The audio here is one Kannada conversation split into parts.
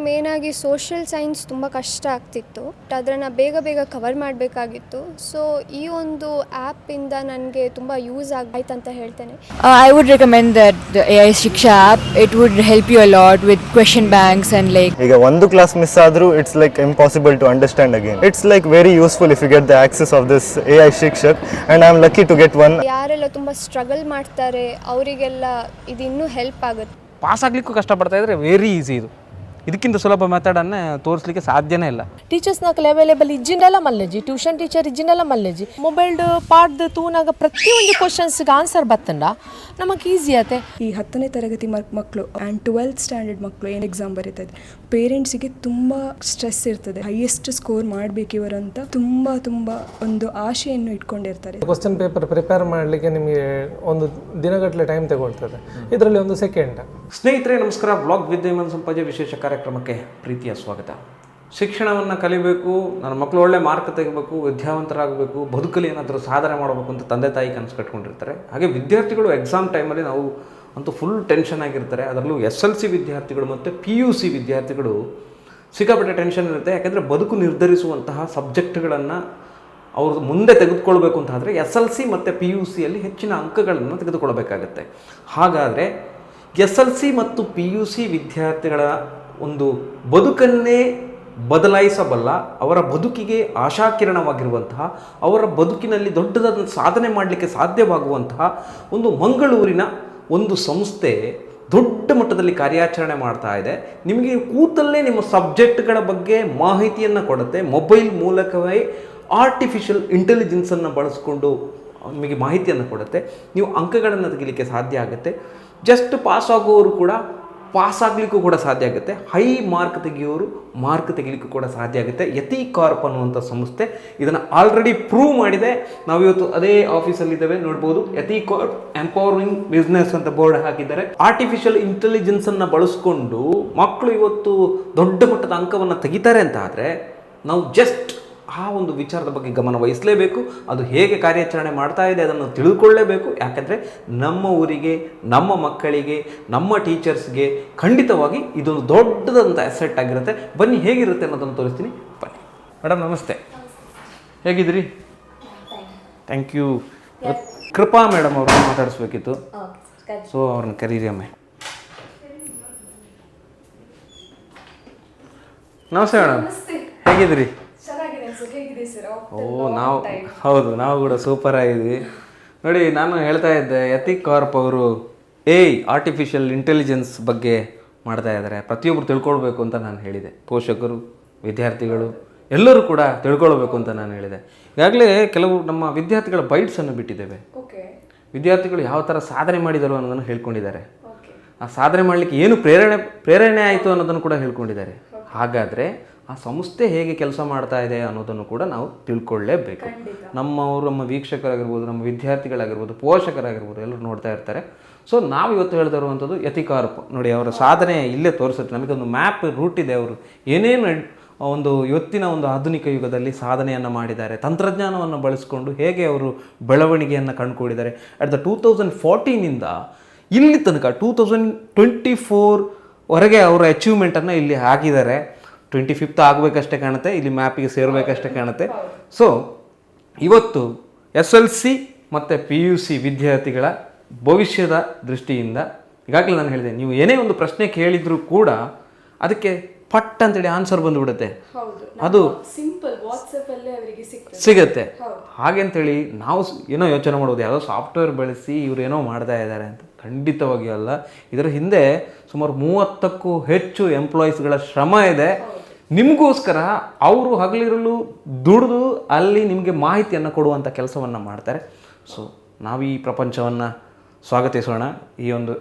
ಮೇನಾಗಿ ಸೋಷಿಯಲ್ ಸೈನ್ಸ್ ತುಂಬ ಕಷ್ಟ ಆಗ್ತಿತ್ತು. ಅದನ್ನು ಬೇಗ ಬೇಗ ಕವರ್ ಮಾಡಬೇಕಾಗಿತ್ತು. ಸೊ ಈ ಒಂದು ಆ್ಯಪಿಂದ ನನಗೆ ತುಂಬ ಯೂಸ್ ಆಯ್ತು ಅಂತ ಹೇಳ್ತೇನೆ. I would recommend that the AI Shiksha app. It would help you a lot with question banks and like. ಈಗ ಒಂದು ಕ್ಲಾಸ್ ಮಿಸ್ ಆದರೂ it's like impossible to understand again. It's like very useful if you get the access of this AI Shikshak and I am lucky to get one. ಯಾರೆಲ್ಲ ತುಂಬ ಸ್ಟ್ರಗಲ್ ಮಾಡ್ತಾರೆ ಅವರಿಗೆಲ್ಲ ಇದು ಇನ್ನೂ ಹೆಲ್ಪ್ ಆಗುತ್ತೆ. ಪಾಸ್ ಆಗಲಿಕ್ಕೂ ಕಷ್ಟಪಡ್ತಾ ಇದ್ದರೆ ವೆರಿ ಈಸಿ ಇದು. ಇದಕ್ಕಿಂತ ಸುಲಭ ಮೆಥಡನ್ನೇ ತೋರಿಸಲಿಕ್ಕೆ ಸಾಧ್ಯನೇ ಇಲ್ಲ. ಟೀಚರ್ಸ್ ನಾಲ್ಕು ಅವೈಲೇಬಲ್ ಇಜ್ಜಿಂಡೆಲ್ಲ ಮಲ್ಲೆಜಿ ಟ್ಯೂಷನ್ ಟೀಚರ್ ಇಜ್ಜಿಂಡೆಲ್ಲ ಮಲ್ಲೆಜಿ ಮೊಬೈಲ್ಡ್ ಪಾಡ್ದು ತೂನಾಗ ಪ್ರತಿಯೊಂದು ಕ್ವಶನ್ಸ್ಗೆ ಆನ್ಸರ್ ಬತ್ತಂಡ ನಮಗೆ ಈಸಿ ಆತೆ. ಈ 10ನೇ ತರಗತಿ ಮಕ್ಕಳು ಆ್ಯಂಡ್ 12th ಸ್ಟ್ಯಾಂಡರ್ಡ್ ಮಕ್ಕಳು ಏನು ಎಕ್ಸಾಮ್ ಬರೀತದೆ, ಪೇರೆಂಟ್ಸಿಗೆ ತುಂಬ ಸ್ಟ್ರೆಸ್ ಇರ್ತದೆ. ಹೈಯೆಸ್ಟ್ ಸ್ಕೋರ್ ಮಾಡಬೇಕು ಇವರಂತ ತುಂಬ ಒಂದು ಆಶೆಯನ್ನು ಇಟ್ಕೊಂಡಿರ್ತಾರೆ. ಕ್ವಶನ್ ಪೇಪರ್ ಪ್ರಿಪೇರ್ ಮಾಡಲಿಕ್ಕೆ ನಿಮಗೆ ಒಂದು ದಿನಗಟ್ಟಲೆ ಟೈಮ್ ತಗೊಳ್ತದೆ, ಇದರಲ್ಲಿ ಒಂದು ಸೆಕೆಂಡ್. ಸ್ನೇಹಿತರೆ ನಮಸ್ಕಾರ. ಬ್ಲಾಗ್ ವಿತ್ ಹೇಮಂತ್ ಸಂಪಾಜೆ ವಿಶೇಷ ಕಾರ್ಯಕ್ರಮಕ್ಕೆ ಪ್ರೀತಿಯ ಸ್ವಾಗತ. ಶಿಕ್ಷಣವನ್ನು ಕಲಿಬೇಕು, ನನ್ನ ಮಕ್ಕಳು ಒಳ್ಳೆ ಮಾರ್ಕ್ ತೆಗಿಬೇಕು, ವಿದ್ಯಾವಂತರಾಗಬೇಕು, ಬದುಕಲ್ಲಿ ಏನಾದರೂ ಸಾಧನೆ ಮಾಡಬೇಕು ಅಂತ ತಂದೆ ತಾಯಿ ಕನಸು ಕಟ್ಕೊಂಡಿರ್ತಾರೆ. ಹಾಗೆ ವಿದ್ಯಾರ್ಥಿಗಳು ಎಕ್ಸಾಮ್ ಟೈಮಲ್ಲಿ ನಾವು ಅಂತೂ ಫುಲ್ ಟೆನ್ಷನ್ ಆಗಿರ್ತಾರೆ. ಅದರಲ್ಲೂ SLC ವಿದ್ಯಾರ್ಥಿಗಳು ಮತ್ತು PUC ವಿದ್ಯಾರ್ಥಿಗಳು ಸಿಕ್ಕಾಪಟ್ಟೆ ಟೆನ್ಷನ್ ಇರುತ್ತೆ. ಯಾಕೆಂದರೆ ಬದುಕು ನಿರ್ಧರಿಸುವಂತಹ ಸಬ್ಜೆಕ್ಟ್ಗಳನ್ನು ಅವರು ಮುಂದೆ ತೆಗೆದುಕೊಳ್ಬೇಕು ಅಂತ ಆದರೆ SLC ಮತ್ತು PUCಯಲ್ಲಿ ಹೆಚ್ಚಿನ ಅಂಕಗಳನ್ನು ತೆಗೆದುಕೊಳ್ಬೇಕಾಗತ್ತೆ. ಹಾಗಾದರೆ SLC ಮತ್ತು PUC ವಿದ್ಯಾರ್ಥಿಗಳ ಒಂದು ಬದುಕನ್ನೇ ಬದಲಾಯಿಸಬಲ್ಲ, ಅವರ ಬದುಕಿಗೆ ಆಶಾಕಿರಣವಾಗಿರುವಂತಹ, ಅವರ ಬದುಕಿನಲ್ಲಿ ದೊಡ್ಡದಾದ ಸಾಧನೆ ಮಾಡಲಿಕ್ಕೆ ಸಾಧ್ಯವಾಗುವಂತಹ ಒಂದು ಮಂಗಳೂರಿನ ಒಂದು ಸಂಸ್ಥೆ ದೊಡ್ಡ ಮಟ್ಟದಲ್ಲಿ ಕಾರ್ಯಾಚರಣೆ ಮಾಡ್ತಾ ಇದೆ. ನಿಮಗೆ ಕೂತಲ್ಲೇ ನಿಮ್ಮ ಸಬ್ಜೆಕ್ಟ್ಗಳ ಬಗ್ಗೆ ಮಾಹಿತಿಯನ್ನು ಕೊಡುತ್ತೆ. ಮೊಬೈಲ್ ಮೂಲಕವೇ ಆರ್ಟಿಫಿಷಿಯಲ್ ಇಂಟೆಲಿಜೆನ್ಸನ್ನು ಬಳಸ್ಕೊಂಡು ನಿಮಗೆ ಮಾಹಿತಿಯನ್ನು ಕೊಡುತ್ತೆ. ನೀವು ಅಂಕಗಳನ್ನು ತೆಗಿಲಿಕ್ಕೆ ಸಾಧ್ಯ ಆಗುತ್ತೆ. ಜಸ್ಟ್ ಪಾಸ್ ಆಗುವವರು ಕೂಡ ಪಾಸ್ ಆಗಲಿಕ್ಕೂ ಕೂಡ ಸಾಧ್ಯ ಆಗುತ್ತೆ. ಹೈ ಮಾರ್ಕ್ ತೆಗೆಯೋರು ಮಾರ್ಕ್ ತೆಗಿಲಿಕ್ಕೂ ಕೂಡ ಸಾಧ್ಯ ಆಗುತ್ತೆ. ಯತಿ ಕಾರ್ಪ್ ಅನ್ನುವಂಥ ಸಂಸ್ಥೆ ಇದನ್ನು ಆಲ್ರೆಡಿ ಪ್ರೂವ್ ಮಾಡಿದೆ. ನಾವಿವತ್ತು ಅದೇ ಆಫೀಸಲ್ಲಿದ್ದೇವೆ, ನೋಡ್ಬೋದು. ಯತಿ ಕಾರ್ಪ್ ಎಂಪವರಿಂಗ್ ಬಿಸ್ನೆಸ್ ಅಂತ ಬೋರ್ಡ್ ಹಾಕಿದ್ದಾರೆ. ಆರ್ಟಿಫಿಷಿಯಲ್ ಇಂಟೆಲಿಜೆನ್ಸನ್ನು ಬಳಸ್ಕೊಂಡು ಮಕ್ಕಳು ಇವತ್ತು ದೊಡ್ಡ ಮಟ್ಟದ ಅಂಕವನ್ನು ತೆಗಿತಾರೆ ಅಂತ ಆದರೆ ನಾವು ಜಸ್ಟ್ ಆ ಒಂದು ವಿಚಾರದ ಬಗ್ಗೆ ಗಮನ ವಹಿಸಲೇಬೇಕು. ಅದು ಹೇಗೆ ಕಾರ್ಯಾಚರಣೆ ಮಾಡ್ತಾ ಇದೆ ಅದನ್ನು ತಿಳ್ಕೊಳ್ಳೇಬೇಕು. ಯಾಕಂದರೆ ನಮ್ಮ ಊರಿಗೆ, ನಮ್ಮ ಮಕ್ಕಳಿಗೆ, ನಮ್ಮ ಟೀಚರ್ಸ್ಗೆ ಖಂಡಿತವಾಗಿ ಇದೊಂದು ದೊಡ್ಡದಂಥ ಅಸೆಟ್ ಆಗಿರುತ್ತೆ. ಬನ್ನಿ ಹೇಗಿರುತ್ತೆ ಅನ್ನೋದನ್ನು ತೋರಿಸ್ತೀನಿ. ಬನ್ನಿ ಮೇಡಮ್, ನಮಸ್ತೆ. ಹೇಗಿದ್ರಿ? Thank you. ಕೃಪಾ ಮೇಡಮ್ ಅವ್ರನ್ನ ಮಾತಾಡಿಸ್ಬೇಕಿತ್ತು, ಸೊ ಅವ್ರನ್ನ ಕರೀರಿ ಒಮ್ಮೆ. ನಮಸ್ತೆ ಮೇಡಮ್, ಹೇಗಿದ್ರಿ? ನಾವು ಕೂಡ ಸೂಪರ್ ಆಗಿದ್ವಿ. ನೋಡಿ, ನಾನು ಹೇಳ್ತಾ ಇದ್ದೆ, ಯತಿ ಕಾರ್ಪ್ ಅವರು ಆರ್ಟಿಫಿಷಿಯಲ್ ಇಂಟೆಲಿಜೆನ್ಸ್ ಬಗ್ಗೆ ಮಾಡ್ತಾ ಇದ್ದಾರೆ. ಪ್ರತಿಯೊಬ್ಬರು ತಿಳ್ಕೊಳ್ಬೇಕು ಅಂತ ನಾನು ಹೇಳಿದೆ. ಪೋಷಕರು, ವಿದ್ಯಾರ್ಥಿಗಳು ಎಲ್ಲರೂ ಕೂಡ ತಿಳ್ಕೊಳ್ಬೇಕು ಅಂತ ನಾನು ಹೇಳಿದೆ. ಈಗಾಗಲೇ ಕೆಲವು ನಮ್ಮ ವಿದ್ಯಾರ್ಥಿಗಳ ಬೈಟ್ಸನ್ನು ಬಿಟ್ಟಿದ್ದೇವೆ. ವಿದ್ಯಾರ್ಥಿಗಳು ಯಾವ ಥರ ಸಾಧನೆ ಮಾಡಿದರು ಅನ್ನೋದನ್ನು ಹೇಳ್ಕೊಂಡಿದ್ದಾರೆ. ಆ ಸಾಧನೆ ಮಾಡಲಿಕ್ಕೆ ಏನು ಪ್ರೇರಣೆ ಆಯಿತು ಅನ್ನೋದನ್ನು ಕೂಡ ಹೇಳ್ಕೊಂಡಿದ್ದಾರೆ. ಹಾಗಾದರೆ ಆ ಸಂಸ್ಥೆ ಹೇಗೆ ಕೆಲಸ ಮಾಡ್ತಾ ಇದೆ ಅನ್ನೋದನ್ನು ಕೂಡ ನಾವು ತಿಳ್ಕೊಳ್ಳೇಬೇಕು. ನಮ್ಮ ವೀಕ್ಷಕರಾಗಿರ್ಬೋದು, ನಮ್ಮ ವಿದ್ಯಾರ್ಥಿಗಳಾಗಿರ್ಬೋದು, ಪೋಷಕರಾಗಿರ್ಬೋದು, ಎಲ್ಲರೂ ನೋಡ್ತಾ ಇರ್ತಾರೆ. ಸೊ ನಾವು ಇವತ್ತು ಹೇಳ್ತಾ ಇರುವಂಥದ್ದು ಯತಿ ಕಾರ್ಪ್. ನೋಡಿ, ಅವರ ಸಾಧನೆ ಇಲ್ಲೇ ತೋರಿಸುತ್ತೆ. ನಮಗೊಂದು ಮ್ಯಾಪ್ ರೂಟ್ ಇದೆ. ಅವರು ಏನೇನು ಒಂದು ಇವತ್ತಿನ ಒಂದು ಆಧುನಿಕ ಯುಗದಲ್ಲಿ ಸಾಧನೆಯನ್ನು ಮಾಡಿದ್ದಾರೆ, ತಂತ್ರಜ್ಞಾನವನ್ನು ಬಳಸಿಕೊಂಡು ಹೇಗೆ ಅವರು ಬೆಳವಣಿಗೆಯನ್ನು ಕಂಡುಕೊಂಡಿದ್ದಾರೆ. ಅಟ್ ದ 2014ಇಂದ ಇಲ್ಲಿ ತನಕ 2024ವರೆಗೆ ಅವರ ಅಚೀವ್ಮೆಂಟನ್ನು ಇಲ್ಲಿ ಹಾಕಿದ್ದಾರೆ. 25th ಆಗಬೇಕಷ್ಟೇ ಕಾಣುತ್ತೆ, ಇಲ್ಲಿ ಮ್ಯಾಪಿಗೆ ಸೇರಬೇಕಷ್ಟೇ ಕಾಣುತ್ತೆ. ಸೊ ಇವತ್ತು SLC ಮತ್ತು PUC ವಿದ್ಯಾರ್ಥಿಗಳ ಭವಿಷ್ಯದ ದೃಷ್ಟಿಯಿಂದ ಈಗಾಗಲೇ ನಾನು ಹೇಳಿದೆ, ನೀವು ಏನೇ ಒಂದು ಪ್ರಶ್ನೆ ಕೇಳಿದರೂ ಕೂಡ ಅದಕ್ಕೆ ಪಟ್ ಅಂತೇಳಿ ಆನ್ಸರ್ ಬಂದುಬಿಡುತ್ತೆ. ಅದು ಸಿಗುತ್ತೆ. ಹಾಗೆಂತೇಳಿ ನಾವು ಏನೋ ಯೋಚನೆ ಮಾಡ್ಬೋದು, ಯಾವುದೋ ಸಾಫ್ಟ್ವೇರ್ ಬಳಸಿ ಇವರು ಏನೋ ಮಾಡ್ತಾ ಇದ್ದಾರೆ ಅಂತ. ಖಂಡಿತವಾಗಿ ಅಲ್ಲ. ಇದರ ಹಿಂದೆ ಸುಮಾರು 30ಕ್ಕೂ ಹೆಚ್ಚು ಎಂಪ್ಲಾಯೀಸ್ಗಳ ಶ್ರಮ ಇದೆ. ನಿಮಗೋಸ್ಕರ ಅವರು ಹಗಲಿರಲು ದುಡಿದು ಅಲ್ಲಿ ನಿಮಗೆ ಮಾಹಿತಿಯನ್ನು ಕೊಡುವಂಥ ಕೆಲಸವನ್ನು ಮಾಡ್ತಾರೆ. ಸೊ ನಾವು ಈ ಪ್ರಪಂಚವನ್ನು ಸ್ವಾಗತಿಸೋಣ. ಈ ಒಂದು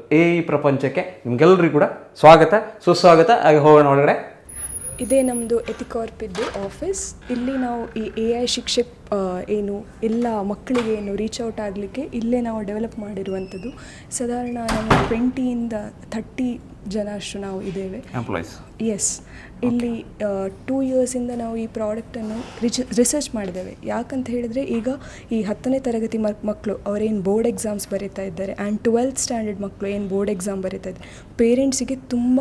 ಪ್ರಪಂಚಕ್ಕೆ ನಿಮಗೆಲ್ಲರಿಗೂ ಕೂಡ ಸ್ವಾಗತ, ಸುಸ್ವಾಗತ. ಹಾಗೆ ಹೋಗೋಣ ಒಳಗಡೆ. ಇದೇ ನಮ್ಮದು ಯತಿ ಕಾರ್ಪ್ ಇದ್ದು ಆಫೀಸ್. ಇಲ್ಲಿ ನಾವು ಈ AI ಶಿಕ್ಷಕ್ ಏನು ಎಲ್ಲ ಮಕ್ಕಳಿಗೆ ಏನು ರೀಚ್ ಔಟ್ ಆಗಲಿಕ್ಕೆ ಇಲ್ಲೇ ನಾವು ಡೆವಲಪ್ ಮಾಡಿರುವಂಥದ್ದು. ಸಾಧಾರಣ ನಾವು 20ಇಂದ 30 ಜನ ಅಷ್ಟು ನಾವು ಇದ್ದೇವೆ ಎಂಪ್ಲಾಯೀಸ್. ಎಸ್. ಇಲ್ಲಿ 2 ಇಯರ್ಸಿಂದ ನಾವು ಈ ಪ್ರಾಡಕ್ಟನ್ನು ರಿಸರ್ಚ್ ಮಾಡಿದ್ದೇವೆ. ಯಾಕಂತ ಹೇಳಿದರೆ ಈಗ ಈ 10ನೇ ತರಗತಿ ಮಕ್ಕಳು ಅವರೇನು ಬೋರ್ಡ್ ಎಕ್ಸಾಮ್ಸ್ ಬರೀತಾ ಇದ್ದಾರೆ ಆ್ಯಂಡ್ 12th ಸ್ಟ್ಯಾಂಡರ್ಡ್ ಮಕ್ಕಳು ಏನು ಬೋರ್ಡ್ ಎಕ್ಸಾಮ್ ಬರೀತಾ ಇದ್ದಾರೆ, ಪೇರೆಂಟ್ಸಿಗೆ ತುಂಬ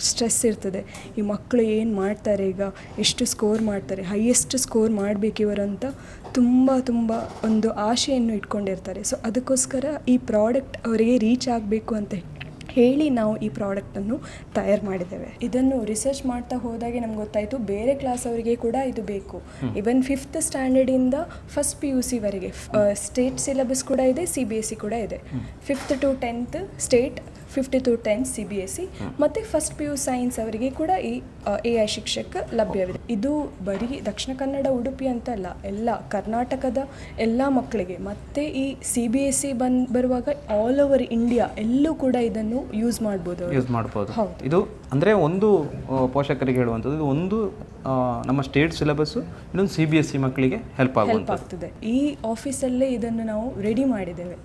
ಸ್ಟ್ರೆಸ್ ಇರ್ತದೆ. ಈ ಮಕ್ಕಳು ಏನು ಮಾಡ್ತಾರೆ, ಈಗ ಎಷ್ಟು ಸ್ಕೋರ್ ಮಾಡ್ತಾರೆ, ಹೈಯೆಸ್ಟ್ ಸ್ಕೋರ್ ಮಾಡಬೇಕು ಇವರು ಅಂತ ತುಂಬ ಒಂದು ಆಶೆಯನ್ನು ಇಟ್ಕೊಂಡಿರ್ತಾರೆ. ಸೊ ಅದಕ್ಕೋಸ್ಕರ ಈ ಪ್ರಾಡಕ್ಟ್ ಅವರಿಗೆ ರೀಚ್ ಆಗಬೇಕು ಅಂತ ಹೇಳಿ ನಾವು ಈ ಪ್ರಾಡಕ್ಟನ್ನು ತಯಾರು ಮಾಡಿದ್ದೇವೆ. ಇದನ್ನು ರಿಸರ್ಚ್ ಮಾಡ್ತಾ ಹೋದಾಗೆ ನಮ್ಗೆ ಗೊತ್ತಾಯಿತು ಬೇರೆ ಕ್ಲಾಸ್ ಅವರಿಗೆ ಕೂಡ ಇದು ಬೇಕು. ಈವನ್ 5th ಸ್ಟ್ಯಾಂಡರ್ಡಿಂದ ಫಸ್ಟ್ PUC ವರೆಗೆ ಸ್ಟೇಟ್ ಸಿಲೆಬಸ್ ಕೂಡ ಇದೆ, CBSE ಕೂಡ ಇದೆ. 5th to 10th state, 5th to 10th CBSE ಮತ್ತು ಫಸ್ಟ್ PU ಸೈನ್ಸ್ ಅವರಿಗೆ ಕೂಡ ಈ AI ಶಿಕ್ಷಕ ಲಭ್ಯವಿದೆ. ಇದು ಬರೀ ದಕ್ಷಿಣ ಕನ್ನಡ, ಉಡುಪಿ ಅಂತಲ್ಲ, ಎಲ್ಲ ಕರ್ನಾಟಕದ ಎಲ್ಲ ಮಕ್ಕಳಿಗೆ. ಮತ್ತು ಈ CBSE ಬರುವಾಗ ಆಲ್ ಓವರ್ ಇಂಡಿಯಾ ಎಲ್ಲೂ ಕೂಡ ಇದನ್ನು ಯೂಸ್ ಮಾಡ್ಬೋದು. ಇದು ಅಂದರೆ ಒಂದು ಪೋಷಕರಿಗೆ ಹೇಳುವಂಥದ್ದು, ಇದು ಒಂದು ನಮ್ಮ ಸ್ಟೇಟ್ ಸಿಲೆಬಸ್ಸು, ಇನ್ನೊಂದು CBSE ಮಕ್ಕಳಿಗೆ ಹೆಲ್ಪ್ ಆಗ್ತದೆ. ಈ ಆಫೀಸಲ್ಲೇ ಇದನ್ನು ನಾವು ರೆಡಿ ಮಾಡಿದ್ದೇವೆ.